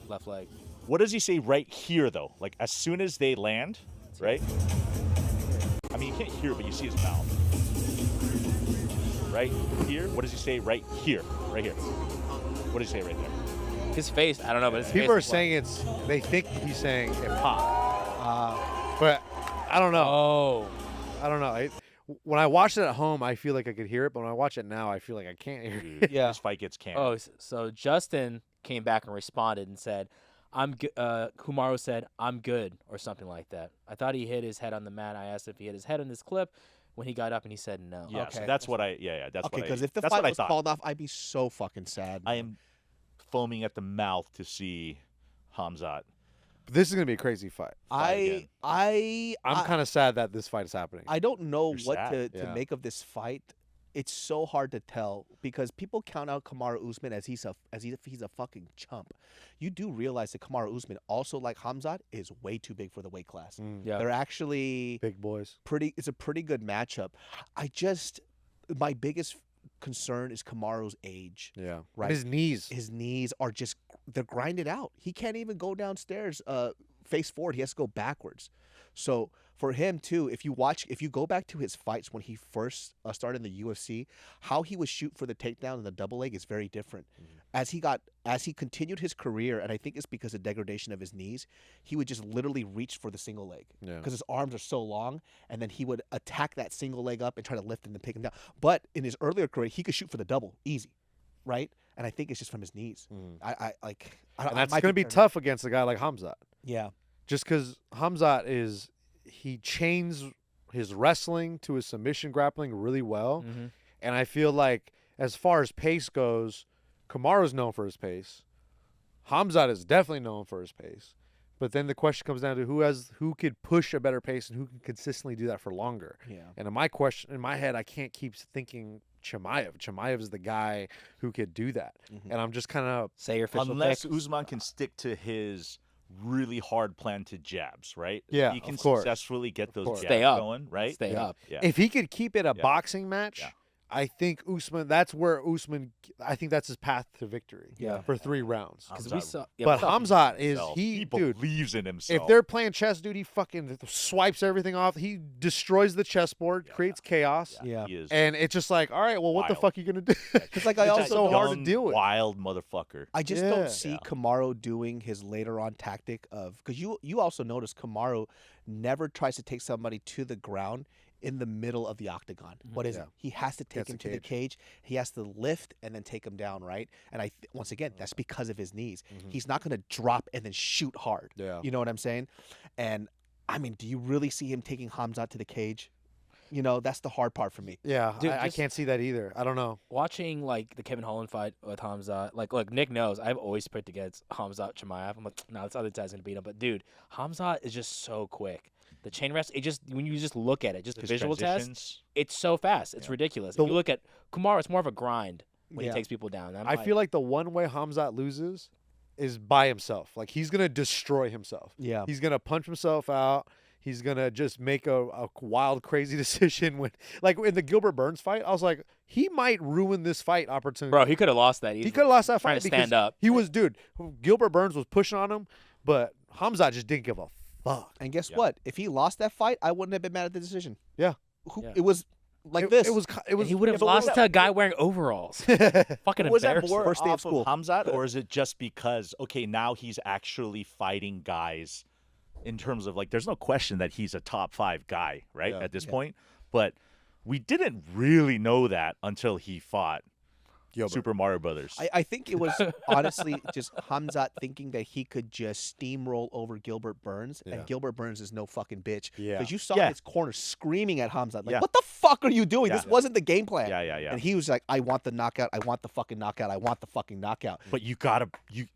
left leg. What does he say right here, though? Like, as soon as they land, right? I mean, you can't hear, but you see his mouth. Right here? What does he say right here? Right here. What does he say right there? His face, I don't know, but his face People are is like- saying they think he's saying it pop. But I don't know. Oh. I don't know. When I watched it at home, I feel like I could hear it, but when I watch it now, I feel like I can't hear it. Dude, Yeah. This fight gets canceled. Oh, so Justin came back and responded and said, Kamaru said, I'm good, or something like that. I thought he hit his head on the mat. I asked if he hit his head on this clip when he got up, and he said no. Yeah, so Okay. that's what I, that's Okay, what I, because if the that's fight what I was thought. called off, I'd be so fucking sad. I am foaming at the mouth to see Khamzat. This is gonna be a crazy fight. again. I'm kind of sad that this fight is happening. I don't know You're what sad. to Yeah. make of this fight. It's so hard to tell because people count out Kamaru Usman as he's a fucking chump. You do realize that Kamaru Usman, also like Khamzat, is way too big for the weight class. Yeah. They're actually Big boys. it's a pretty good matchup. My biggest concern is Kamaru's age. Yeah. Right. His knees. His knees are just they're grinded out. He can't even go downstairs face forward. He has to go backwards. So for him too, if you go back to his fights when he first started in the UFC, how he would shoot for the takedown and the double leg is very different. As he continued his career, and I think it's because of degradation of his knees, he would just literally reach for the single leg Yeah. because his arms are so long, and then he would attack that single leg up and try to lift him and pick him down. But in his earlier career, he could shoot for the double easy, right? And I think it's just from his knees. I And that's might going to be concerned. tough against a guy like Khamzat. Yeah. Just because Khamzat he chains his wrestling to his submission grappling really well. Mm-hmm. And I feel like as far as pace goes, Kamaru's known for his pace. Khamzat is definitely known for his pace. But then the question comes down to who could push a better pace and who can consistently do that for longer. Yeah. And in my head, I can't keep thinking Chimaev. Chimaev is the guy who could do that. Mhm. And I'm just kind of Say your official Unless pick. Usman can stick to his really hard planted jabs, right? Yeah, He can of course. successfully get those course. jabs Stay up. going, right? Stay up. Yeah. if he could keep it a Yeah. boxing match, Yeah. I think that's where Usman. I think that's his path to victory. Yeah. for 3 rounds. Because we Khamzat saw, But Khamzat is himself. he believes dude. in himself. If they're playing chess, dude, he fucking swipes everything off. He destroys the chessboard, creates chaos, Yeah. he is and it's just like, all right, well, what the Wild. fuck are you gonna do? Because like I It's also just so don't- hard to young, deal with. Wild motherfucker. I just Yeah. don't see Yeah. Kamaru doing his later on tactic of because you also notice Kamaru never tries to take somebody to the ground in the middle of the octagon. What is Yeah. it? He has to take Gets him the to the cage. He has to lift and then take him down, right? And once again, that's because of his knees. He's not going to drop and then shoot hard. Yeah. You know what I'm saying? And I mean, do you really see him taking Khamzat to the cage? You know, that's the hard part for me. Yeah, Dude, I just- can't see that either. I don't know. watching like the Kevin Holland fight with Khamzat, like look, Nick knows I've always picked against Khamzat Chimaev. I'm like, no, this other guy's gonna beat him. But dude, Khamzat is just so quick. The chain rest, it just when you just look at it, just the His visual test, transitions. it's so fast. It's ridiculous. The- If you look at Kamaru, it's more of a grind when Yeah. he takes people down. I feel like the one way Khamzat loses is by himself. Like he's gonna destroy himself. Yeah. He's gonna punch himself out. He's gonna just make a wild, crazy decision. When like in the Gilbert Burns fight, I was like, he might ruin this fight opportunity. bro, he could have lost that. he easily. could have lost that Trying fight to because stand up. he was, dude. Gilbert Burns was pushing on him, but Khamzat just didn't give a fuck. And guess Yeah. what? If he lost that fight, I wouldn't have been mad at the decision. Yeah. Yeah. It was like It this. was. It was. he would have but was lost that- to a guy wearing overalls. Fucking Was that embarrassing. more First day of off school. Khamzat, or is it just because now he's actually fighting guys in terms of like there's no question that he's a top 5 guy, right? Yeah. At this Yeah. point. But we didn't really know that until he fought Gilbert. Super Mario Brothers. I think it was honestly just Khamzat thinking that he could just steamroll over Gilbert Burns, Yeah. and Gilbert Burns is no fucking bitch. Yeah. Because you saw Yeah. his corner screaming at Khamzat, like, Yeah. what the fuck are you doing? Yeah. This wasn't the game plan. yeah. And he was like, I want the knockout. I want the fucking knockout. I want the fucking knockout. But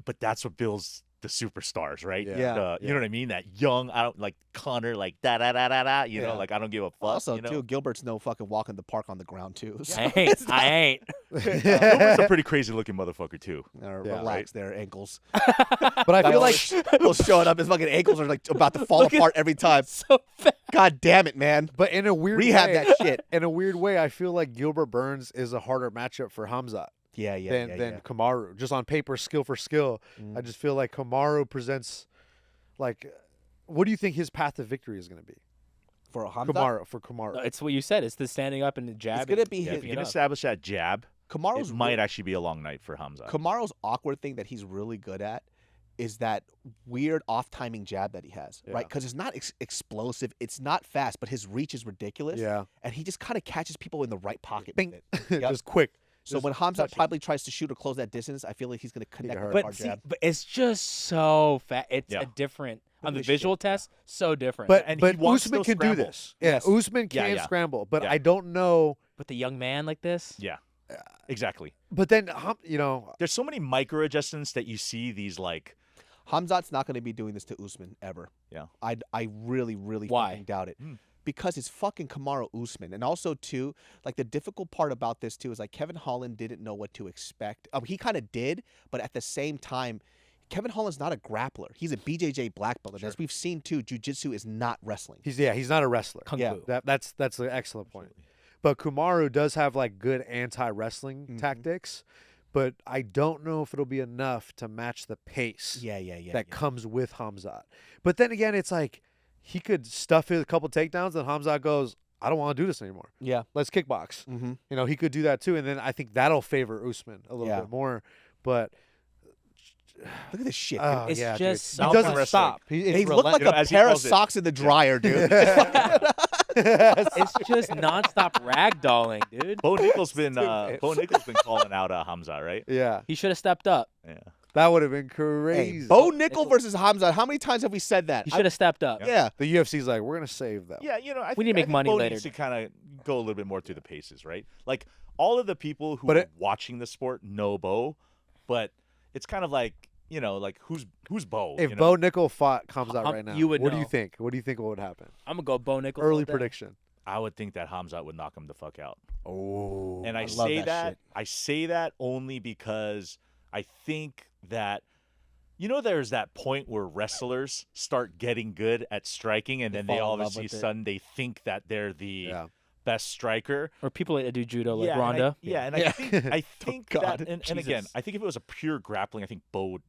but that's what builds the superstars, right? Yeah. Yeah. You know what I mean? That young, I don't like Connor, like da da da da da. You Yeah. know, like I don't give a fuck. Also, you know? too, Gilbert's no fucking walk in the park on the ground, too. So I it's ain't. not- I ain't. Gilbert's a pretty crazy looking motherfucker too. Yeah. Relax there, ankles. But I feel like He'll showing up, his fucking ankles are like about to fall Look at- apart every time. So fast. God damn it, man. But in a weird Rehab way, that shit. In a weird way, I feel like Gilbert Burns is a harder matchup for Khamzat than Kamaru. Just on paper, skill for skill. I just feel like Kamaru presents like. What do you think his path to victory is going to be? For Hamza? Kamaru. It's what you said. It's the standing up and the jab. It's gonna be Yeah, his. if you can establish that jab, Kamaru's it might actually be a long night for Hamza. Kamaru's awkward thing that he's really good at is that weird off-timing jab that he has, right? Because it's not explosive, it's not fast, but his reach is ridiculous. Yeah. And he just kind of catches people in the right pocket. Bing. With it. Yep. Just quick. So when Hamza probably tries to shoot or close that distance, I feel like he's going to connect with But our see, jab. but it's just so fast. It's a different on the visual test. So different. But And but he wants Usman those can do scrambles. this. Yeah, Yes. Usman can yeah. scramble, but Yeah. I don't know. with a young man like this, Yeah, exactly. But then There's so many micro adjustments that you see these like. Hamzat's not going to be doing this to Usman ever. Yeah. I really, really Why? fucking doubt it. Because it's fucking Kamaru Usman. And also, too, like the difficult part about this, too, is like Kevin Holland didn't know what to expect. He kind of did, but at the same time, Kevin Holland's not a grappler. He's a BJJ black belt. And as we've seen, too, jiu-jitsu is not wrestling. he's not a wrestler. Kung Yeah. Fu. That's an excellent point. But Kamaru does have like good anti-wrestling tactics, but I don't know if it'll be enough to match the pace that comes with Hamzat. But then again, it's like he could stuff a couple takedowns and Hamzat goes, I don't want to do this anymore. Yeah. Let's kickbox. Mm-hmm. He could do that too, and then I think that'll favor Usman a little bit more. But Look at this shit. oh, dude. It's yeah, just dude. so he doesn't wrestling. stop. He looked like a as he pair of calls it. socks in the dryer, dude. It's just nonstop ragdolling, dude. Bo Nickel's been calling out Hamza, right? Yeah, He should have stepped up. Yeah. that would have been crazy. Hey, Bo Nickel versus Hamza. How many times have we said that? He should have stepped up. Yeah. The UFC's like, we're gonna save that. Yeah, I We need to make money Bo later. needs to kind of go a little bit more through the paces, right? Like all of the people who But are watching the sport know Bo, but it's kind of like like who's Bo? If Bo Nickel comes out Hum- right now, you would what do you know. think? What do you think would happen? I'm gonna go Bo Nichols. Early all day. prediction. I would think that Hamza would knock him the fuck out. Oh, And I love say that that shit. I say that only because I think that there's that point where wrestlers start getting good at striking, and then they fall in love obviously with it. sudden they think that they're the yeah. best striker. Or people that do judo like yeah, Ronda. And I think God. that, and again, Jesus. I think if it was a pure grappling, I think Bo would,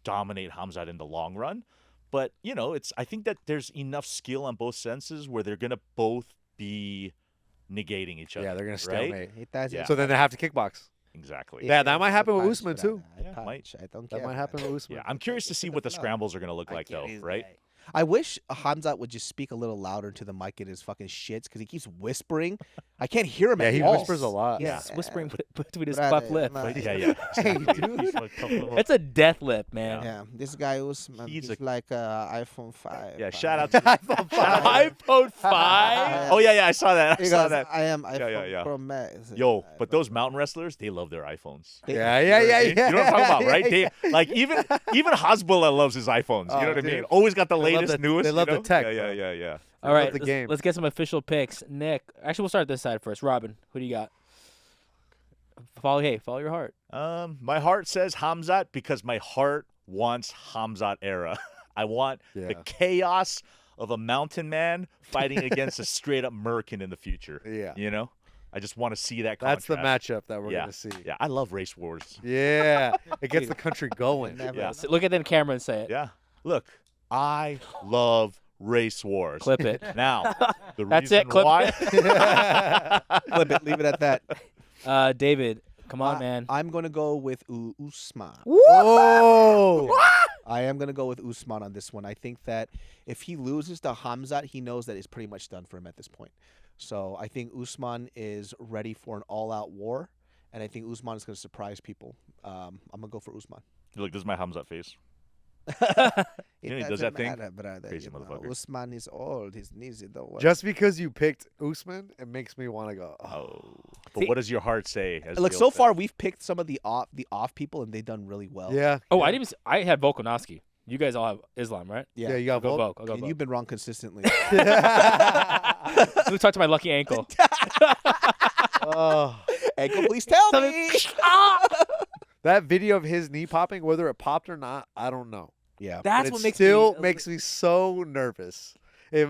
dominate Hamzat in the long run. But I think that there's enough skill on both senses where they're gonna both be negating each other. Yeah, they're gonna right? stalemate. It doesn't. Yeah. So then they have to kickbox. Exactly. Yeah, that might happen with Punch, Usman but too. I Yeah, punch. I don't That care, might happen with Usman. Yeah, I'm curious to see what the scrambles are gonna look like though, right? I wish Hamzat would just speak a little louder to the mic in his fucking shits because he keeps whispering. I can't hear him Yeah, at he all. whispers a lot. Yeah. He's whispering between his Brother, cleft lip. man. Yeah. Hey, dude. It's a death lip, man. Yeah, this guy was He's he's a- like iPhone 5. Yeah, shout out to iPhone 5. Oh yeah, I saw that. I He saw goes, that. I am iPhone yeah. Pro Max. Yo, but those mountain wrestlers, they love their iPhones. Yeah. You know what I'm talking about, right? They like even Hezbollah loves his iPhones. You know what I dude. mean? Always got the love latest, the- newest. they love you the know? tech, Yeah. All right, the let's, game. let's get some official picks. Nick, actually, we'll start this side first. Robin, who do you got? Follow your heart. My heart says Hamzat because my heart wants Hamzat era. I want the chaos of a mountain man fighting against a straight up Merkin in the future. Yeah. I just want to see that That's contrast. the matchup that we're gonna see. Yeah, I love race wars. Yeah, it gets the country going. Never. Yeah. So look at the camera and say it. Yeah. Look, I love race wars. Clip it. Now, the That's reason it, clip why Flip it, leave it at that. David, come on, man. I'm going to go with Usman. Whoa! I am going to go with Usman on this one. I think that if he loses to Hamzat, he knows that it's pretty much done for him at this point. So I think Usman is ready for an all-out war, and I think Usman is going to surprise people. I'm going to go for Usman. Look, this is my Hamzat face. It know he does doesn't that thing? matter, brother. Crazy You know, motherfucker. Usman is old. His knees don't work. Just because you picked Usman, it makes me want to go. Oh. Oh. But what does your heart say? As Look, Gil so said? far we've picked some of the off people, and they've done really well. Yeah. Oh, I didn't. I had Volkanovski. You guys all have Islam, right? Yeah, you got I'll go Volk. Volk. I'll go And Volk. you've been wrong consistently. Let me talk to my lucky ankle. Oh. Ankle, please tell me. That video of his knee popping, whether it popped or not, I don't know. Yeah. That's But what it makes still me makes me so nervous. It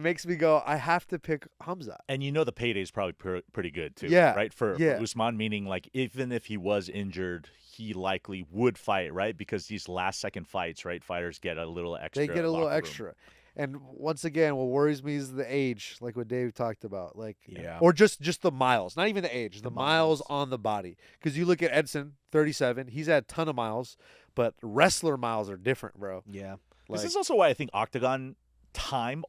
makes me go, I have to pick Hamza. And you know the payday's probably pretty good too. Yeah, Right? For yeah. Usman, meaning like even if he was injured, he likely would fight, right? Because these last second fights, right? Fighters get a little extra. They get a little locker room. extra. And once again, what worries me is the age, like what Dave talked about. Like Yeah. or just the miles. Not even the age, the miles miles. on the body. Because you look at Edson, 37, he's had a ton of miles, but wrestler miles are different, bro. Yeah. This Like, is also why I think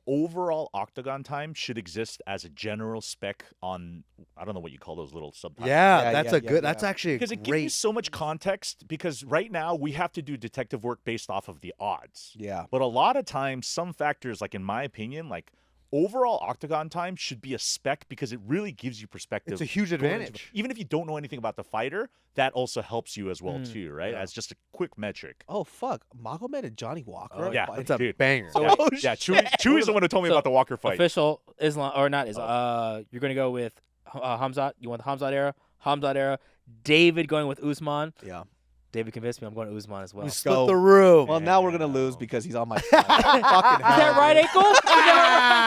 overall octagon time should exist as a general spec on, I don't know what you call those little subtitles. yeah, that's yeah, that's actually a Because it gives you great. so much context, because right now we have to do detective work based off of the odds. Yeah. But a lot of times, some factors, like in my opinion, like overall octagon time should be a spec because it really gives you perspective. It's a huge going into advantage. even if you don't know anything about the fighter, that also helps you as well too, right? As just a quick metric. Oh fuck, Magomed and Johnny Walker. Oh, are yeah. fighting. It's a Dude. banger. So yeah, Oh, yeah. shit. Chewy's the one who told me So, about the Walker fight. Official Islam or not Islam? You're gonna go with Hamzat. You want the Hamzat era? Hamzat era. David going with Usman. Yeah. David convinced me. I'm going to Usman as well. We Is split go. the room. Well, now we're gonna lose because he's on my side. Fucking that right, Ankle?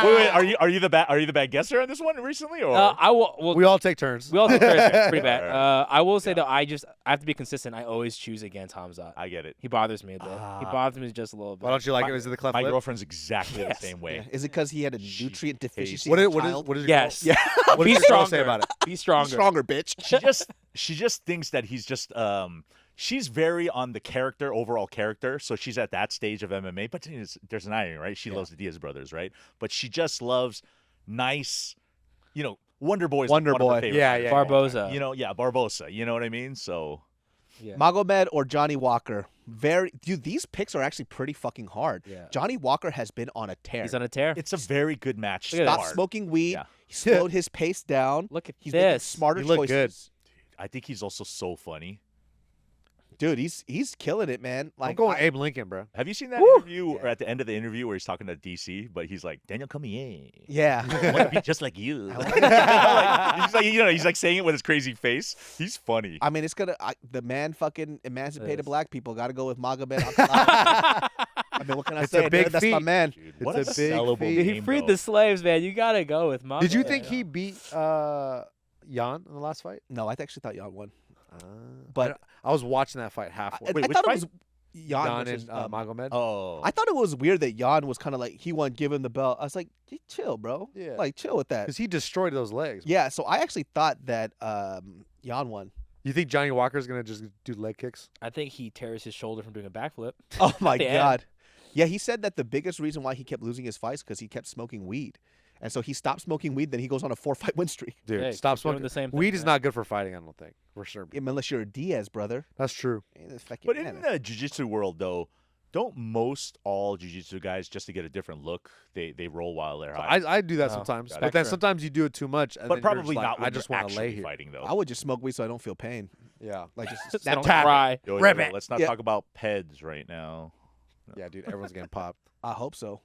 Wait, are you the bad guesser on this one recently, or I will. Well, we all take turns. we all think it's pretty bad. Alright. I will say though, I have to be consistent. I always choose against Hamzat. I get it. He bothers me a bit. He bothers me just a little bit. Why don't you like it? Is it the cleft My lip? girlfriend's exactly Yes. the same way. Yeah. Is it because he had a nutrient deficiency? What as is a what is child? what is your Yes. girl- Yeah. What Be does your girl stronger. say about it? Be stronger. Stronger, bitch. She just thinks that he's just she's very on the overall character, so she's at that stage of MMA. But there's an irony, right? She loves the Diaz brothers, right? But she just loves nice, Wonder Boy's Wonder one of her Boy. favorite Yeah, fighters yeah, of all Barboza. time. Barboza. You know what I mean? So Yeah. Magomed or Johnny Walker. Dude, these picks are actually pretty fucking hard. Yeah. Johnny Walker has been on a tear. He's on a tear. it's a very good match. Look at Stopped that. smoking weed. Yeah. He slowed his pace down. Look at He's making this. smarter He looked choices. good. I think he's also so funny. Dude, he's killing it, man. I'm Like going Abe Lincoln, bro. Have you seen that interview or at the end of the interview where he's talking to DC, but he's like, Daniel Cormier. Yeah. I want to be just like you. He's like saying it with his crazy face. He's funny. I mean, it's gonna the man fucking emancipated black people. Got to go with Magomed. I mean, what can I It's say? a big dude? That's my feat. man. Dude, It's what a a big sellable feat. Dude, name, he freed though. the slaves, man. You gotta go with Mama. Did you think he beat Jan in the last fight? No, I actually thought Jan won. But But I was watching that fight halfway. I Wait, which thought fight? it was Jan Jan versus, and Magomed. Oh. I thought it was weird that Jan was kind of like he won, give him the belt. I was like, chill, bro. Yeah. Like chill with that. Because he destroyed those legs. Yeah. So I actually thought that Jan won. You think Johnny Walker's gonna just do leg kicks? I think he tears his shoulder from doing a backflip. Oh my the end. god. Yeah, he said that the biggest reason why he kept losing his fights because he kept smoking weed. And so he stopped smoking weed, then he goes on a 4-fight win streak. Dude, Hey, stop keep doing smoking. the same thing, Weed is man. not good for fighting, I don't think. For sure. Unless you're a Diaz, brother. That's true. But in the jiu-jitsu world, though, don't most all jiu-jitsu guys, just to get a different look, they roll while they're high? I do that Oh, sometimes. got it. But then Spectrum. sometimes you do it too much. And but then you're probably just like, not when I just you're want to lay actually here. fighting, though. I would just smoke weed so I don't feel pain. Yeah. Like just So snap don't tap. cry. Yo, Ribbit. let's not Yeah. talk about PEDs right now. Yeah, dude. Everyone's getting popped. I hope so.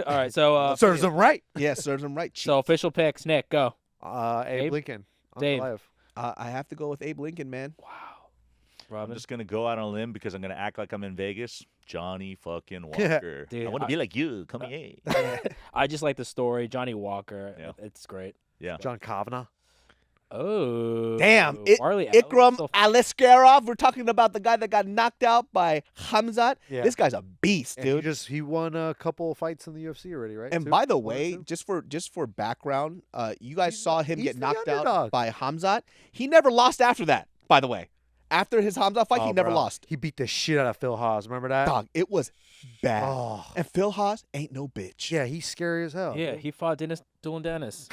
All right, so Serves them right. Yeah, serves him right. so official picks. Nick, go. Abe Abe? Lincoln. Dave. Ankalaev. I have to go with Abe Lincoln, man. I'm Robin. just going to go out on a limb because I'm going to act like I'm in Vegas. Johnny fucking Walker. Dude, I want to be like you. Come here. I just like the story. Johnny Walker. Yeah. It's great. Yeah. John Kavanagh. Oh. Damn, Marley Ikram so Aliskerov. We're talking about the guy that got knocked out by Hamzat. Yeah. This guy's a beast, And dude. he won a couple of fights in the UFC already, right? And Two? by the One or way, two? just for background, you guys saw him he's get the knocked out underdog. by Hamzat. He never lost after that. By the way, after his Hamzat fight, Oh, he never bro. lost. He beat the shit out of Phil Haas. Remember that? Dog, it was bad. Oh. And Phil Haas ain't no bitch. Yeah, he's scary as hell. Yeah, he fought Dylan Dennis.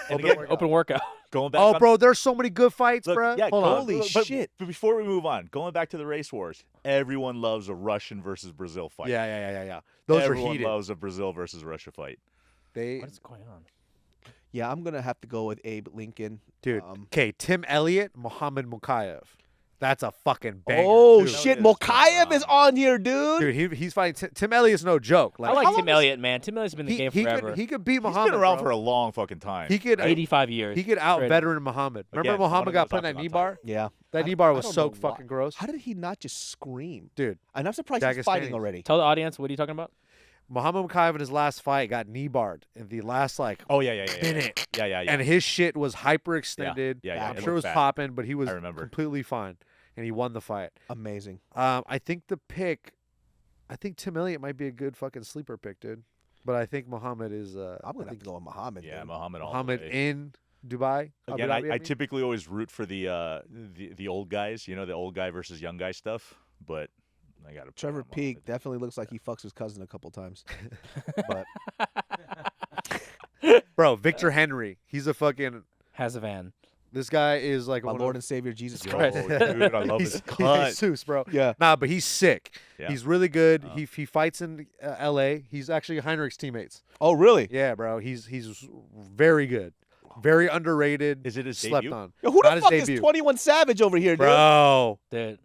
And again, Open workout. going back Oh, on- bro, there's so many good fights, Look, bro. yeah, Hold on. holy but shit. before we move on, going back to the race wars, everyone loves a Russian versus Brazil fight. Yeah. Those everyone are heated. loves a Brazil versus Russia fight. They, What is going on? Yeah, I'm gonna have to go with Abe Lincoln. dude. Um, Okay, Tim Elliott, Mohammed Mukayev. That's a fucking banger. Oh too. shit, Elliott is Mokayev going is on here, dude. Dude, he's fighting. Tim Elliott's no joke. I like how Tim long Elliott, man. Tim Elliott's been in the game forever. He could beat He's Muhammad. been around bro. for a long fucking time. He could 85 years. He could out Straight up. veteran Muhammad. Remember Again, one Muhammad of got those put in that octagon knee bar? Yeah. That knee I bar was don't so know why. fucking gross. How did he not just scream? Dude, And I'm surprised he's fighting Dagestani. already. Tell the audience, what are you talking about? Muhammad Mokaev in his last fight got knee barred in the last like Oh yeah. minute. Yeah. And his shit was hyperextended. Yeah. I'm It sure it was looked bad. popping, but he was I remember. completely fine, and he won the fight. Amazing. I think Tim Elliott might be a good fucking sleeper pick, dude. But I think Muhammad is. I'm gonna have to go with Muhammad. Yeah, dude. Muhammad. all the Muhammad way. in Dubai. Again, Abu Dhabi, I mean? typically always root for the old guys. You know, the old guy versus young guy stuff. But I got to. Trevor Peak definitely looks like he fucks his cousin a couple times. But Bro, Victor Henry. He's a fucking. Has a van. This guy is like my one Lord of, and Savior Jesus Yo, Christ. dude, I love he's, his cut. he's Jesus, bro. Yeah. Nah, but he's sick. Yeah. He's really good. Uh-huh. He fights in L.A. He's actually Heinrich's teammates. Oh, really? Yeah, bro. He's very good. Very underrated. Is it his Slept debut? on. Yo, who Not the his fuck debut. is 21 Savage over here, dude? Bro. Dude.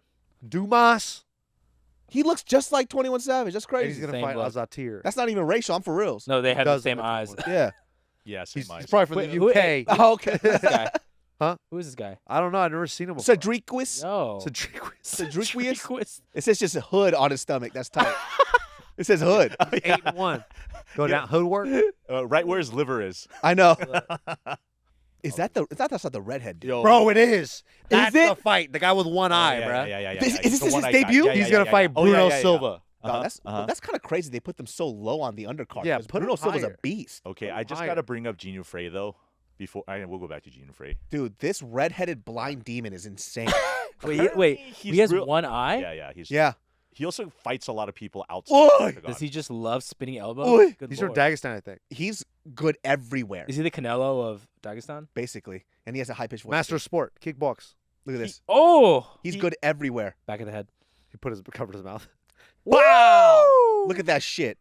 Dumas. He looks just like 21 Savage. That's And he's crazy. going to Same fight look. Azatir. That's not even racial. I'm for reals. No, they have the does same look like eyes. 21. Yeah. Yeah, same He's eyes. probably from Wait, the who- UK. Oh, okay. Who's this guy? Huh? Who is this guy? I don't know. I've never seen him before. Cedriquis. Yo. Cedriquis. It says just a hood on his stomach. That's tight. It says hood. 8-1. Go down. Hood work? Right where his liver is. I know. Is that the? That's not the redhead dude. Yo, Bro, it is. That's it? the fight. The guy with one eye, yeah, bro. Yeah. Is The this his one-eyed guy. debut? He's going to fight Oh, yeah, Bruno yeah, yeah. Silva. Wow, that's kind of crazy. They put them so low on the undercard. Yeah, 'cause put Bruno him Silva's a higher. beast, Okay, Put him I just higher. got to bring up Gino Frey though. Before we'll go back to Gino Frey. dude. This redheaded blind demon is insane. Wait. He's He has real- one eye? Yeah. Yeah. He also fights a lot of people outside. Oi! the octagon. Does he just love spinning elbows? Oi. Good He's lord. from Dagestan, I think. He's good everywhere, Is he the Canelo of Dagestan? basically, and he has a high pitched voice. Master of sport. Kickbox. Look at this. Oh! He's good everywhere. Back of the head. He covered his mouth. Wow! Look at that shit.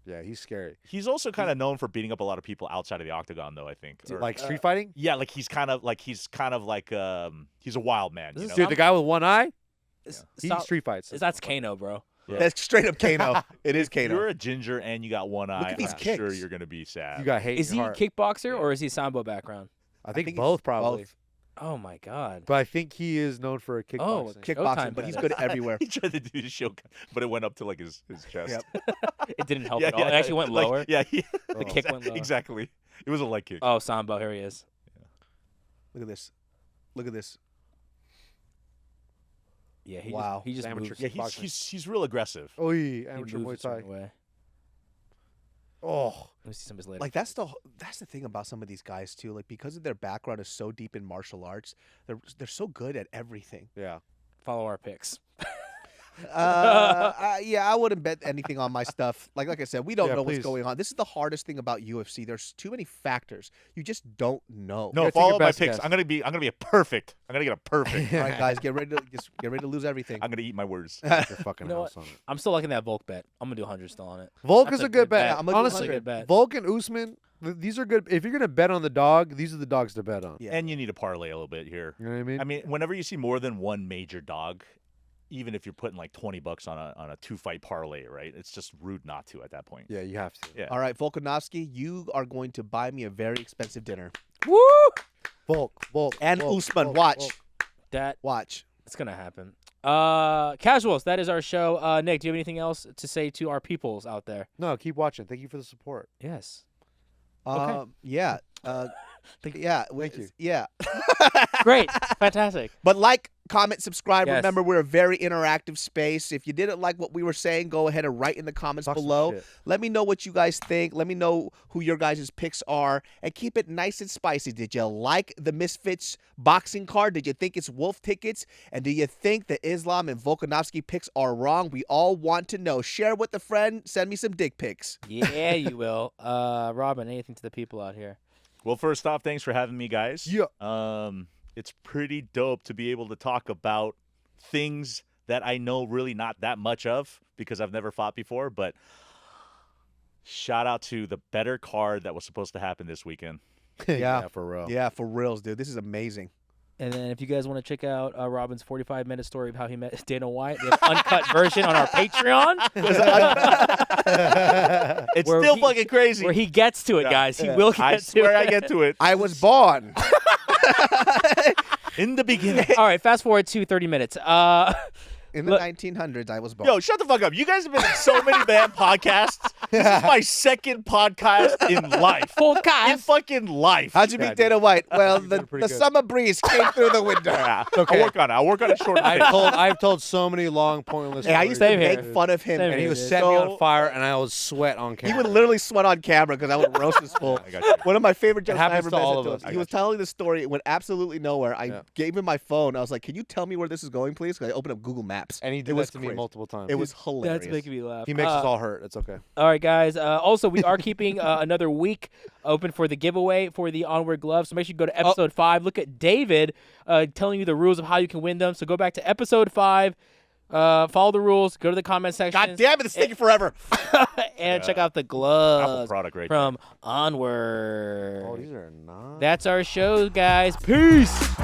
Yeah, he's scary. He's also kind of known for beating up a lot of people outside of the octagon, though. I think. Or- Like street fighting? yeah, like he's kind of like he's a wild man. This You is know? Dude, the guy with one eye, he Stop. street fights. That's Kano, bro. Yeah. That's straight up Kano. It is If you're Kano. a ginger and you got one eye, at these I'm sure kicks. you're gonna be sad. You got hate Is in he your a heart. kickboxer or is he sambo background? I think he's both, probably. both. Oh my god. But I think he is known for a kickboxing. Kickboxing, Showtime but he's bet. good everywhere. He tried to do the show, but it went up to like his chest. Yep. It didn't help at all. It actually went like, lower. Yeah, The kick went lower. Exactly. It was a leg kick. Oh, sambo, here he is. Look at this. Look at this. Yeah, he Wow. just, he just Amateur moves. yeah, kickboxing. he's real aggressive. Oi, He amateur moves Muay a certain Thai. way. Oh, Let me see some of his later. Like that's the thing about some of these guys too. Like because of their background is so deep in martial arts, they're so good at everything. yeah. Follow our picks. Yeah, I wouldn't bet anything on my stuff. Like I said, we don't Yeah, know please. what's going on. This is the hardest thing about UFC. There's too many factors. You just don't know. No, gotta take follow your my best picks. guess. I'm gonna be a perfect. I'm gonna get a perfect. All right, guys, get ready to lose everything. I'm gonna eat my words. Your fucking You know house on it. I'm still liking that Volk bet. I'm gonna do 100 still on it. Volk That's is a good bet. bet. I'm gonna do Honestly, 100. Good bet. Volk and Usman, these are good. If you're gonna bet on the dog, these are the dogs to bet on. Yeah. And you need to parlay a little bit here. You know what I mean? I mean, whenever you see more than one major dog, even if you're putting like $20 on a 2-fight parlay, right? It's just rude not to at that point. Yeah, you have to. Yeah. All right, Volkanovski, you are going to buy me a very expensive dinner. Woo! Volk, And Volk, Usman, Volk, watch. Volk. Watch. That's gonna happen. Casuals, that is our show. Nick, do you have anything else to say to our peoples out there? No, keep watching. Thank you for the support. Yes. Yeah. Yeah. Thank you. Yeah. Great. Fantastic. But like, comment, subscribe. Yes. Remember, we're a very interactive space. If you didn't like what we were saying, go ahead and write in the comments Talk some below. shit. Let me know what you guys think. Let me know who your guys' picks are. And keep it nice and spicy. Did you like the Misfits boxing card? Did you think it's wolf tickets? And do you think the Islam and Volkanovski picks are wrong? We all want to know. Share with a friend. Send me some dick pics. Yeah, you will. Robin, anything to the people out here? Well, first off, thanks for having me, guys. Yeah. It's pretty dope to be able to talk about things that I know really not that much of because I've never fought before. But shout out to the better card that was supposed to happen this weekend. Yeah. for real. Yeah, for reals, dude. This is amazing. And then if you guys want to check out Robin's 45-minute story of how he met Dana White, we have an uncut version on our Patreon. It's Where still he- fucking crazy. Where he gets to it, guys. He will get I to swear it. I get to it. I was born. In the beginning. All right, fast forward to 30 minutes. In the 1900s, I was born. Yo, shut the fuck up. You guys have been in so many damn podcasts. This is my second podcast in life. In fucking life. How'd you meet Dana White? Well, You the did pretty good. summer breeze came through the window. Yeah, okay. I'll work on it. I'll work on it shortly. I've told so many long, pointless Hey, I stories. used to Same make here. fun of him. Same and he here, would dude. set me on So- fire, and I would sweat on He camera. would literally sweat on camera because I would roast his full. I got you. One of my favorite jokes I happens ever to all mentioned of to us. him. I He was got you. telling the story. It went absolutely nowhere. I Yeah. gave him my phone. I was like, "Can you tell me where this is going, please?" Because I opened up Google Maps. And he did It was that to me crazy. multiple times. It was hilarious. That's making me laugh. He makes us all hurt. It's okay. All right, guys. Also, we are keeping another week open for the giveaway for the Onward gloves. So make sure you go to episode 5. Look at David telling you the rules of how you can win them. So go back to episode 5. Follow the rules. Go to the comment section. God damn it! It's taking forever. and check out the Apple gloves product right from Onward. Oh, these are not. That's our show, guys. Peace.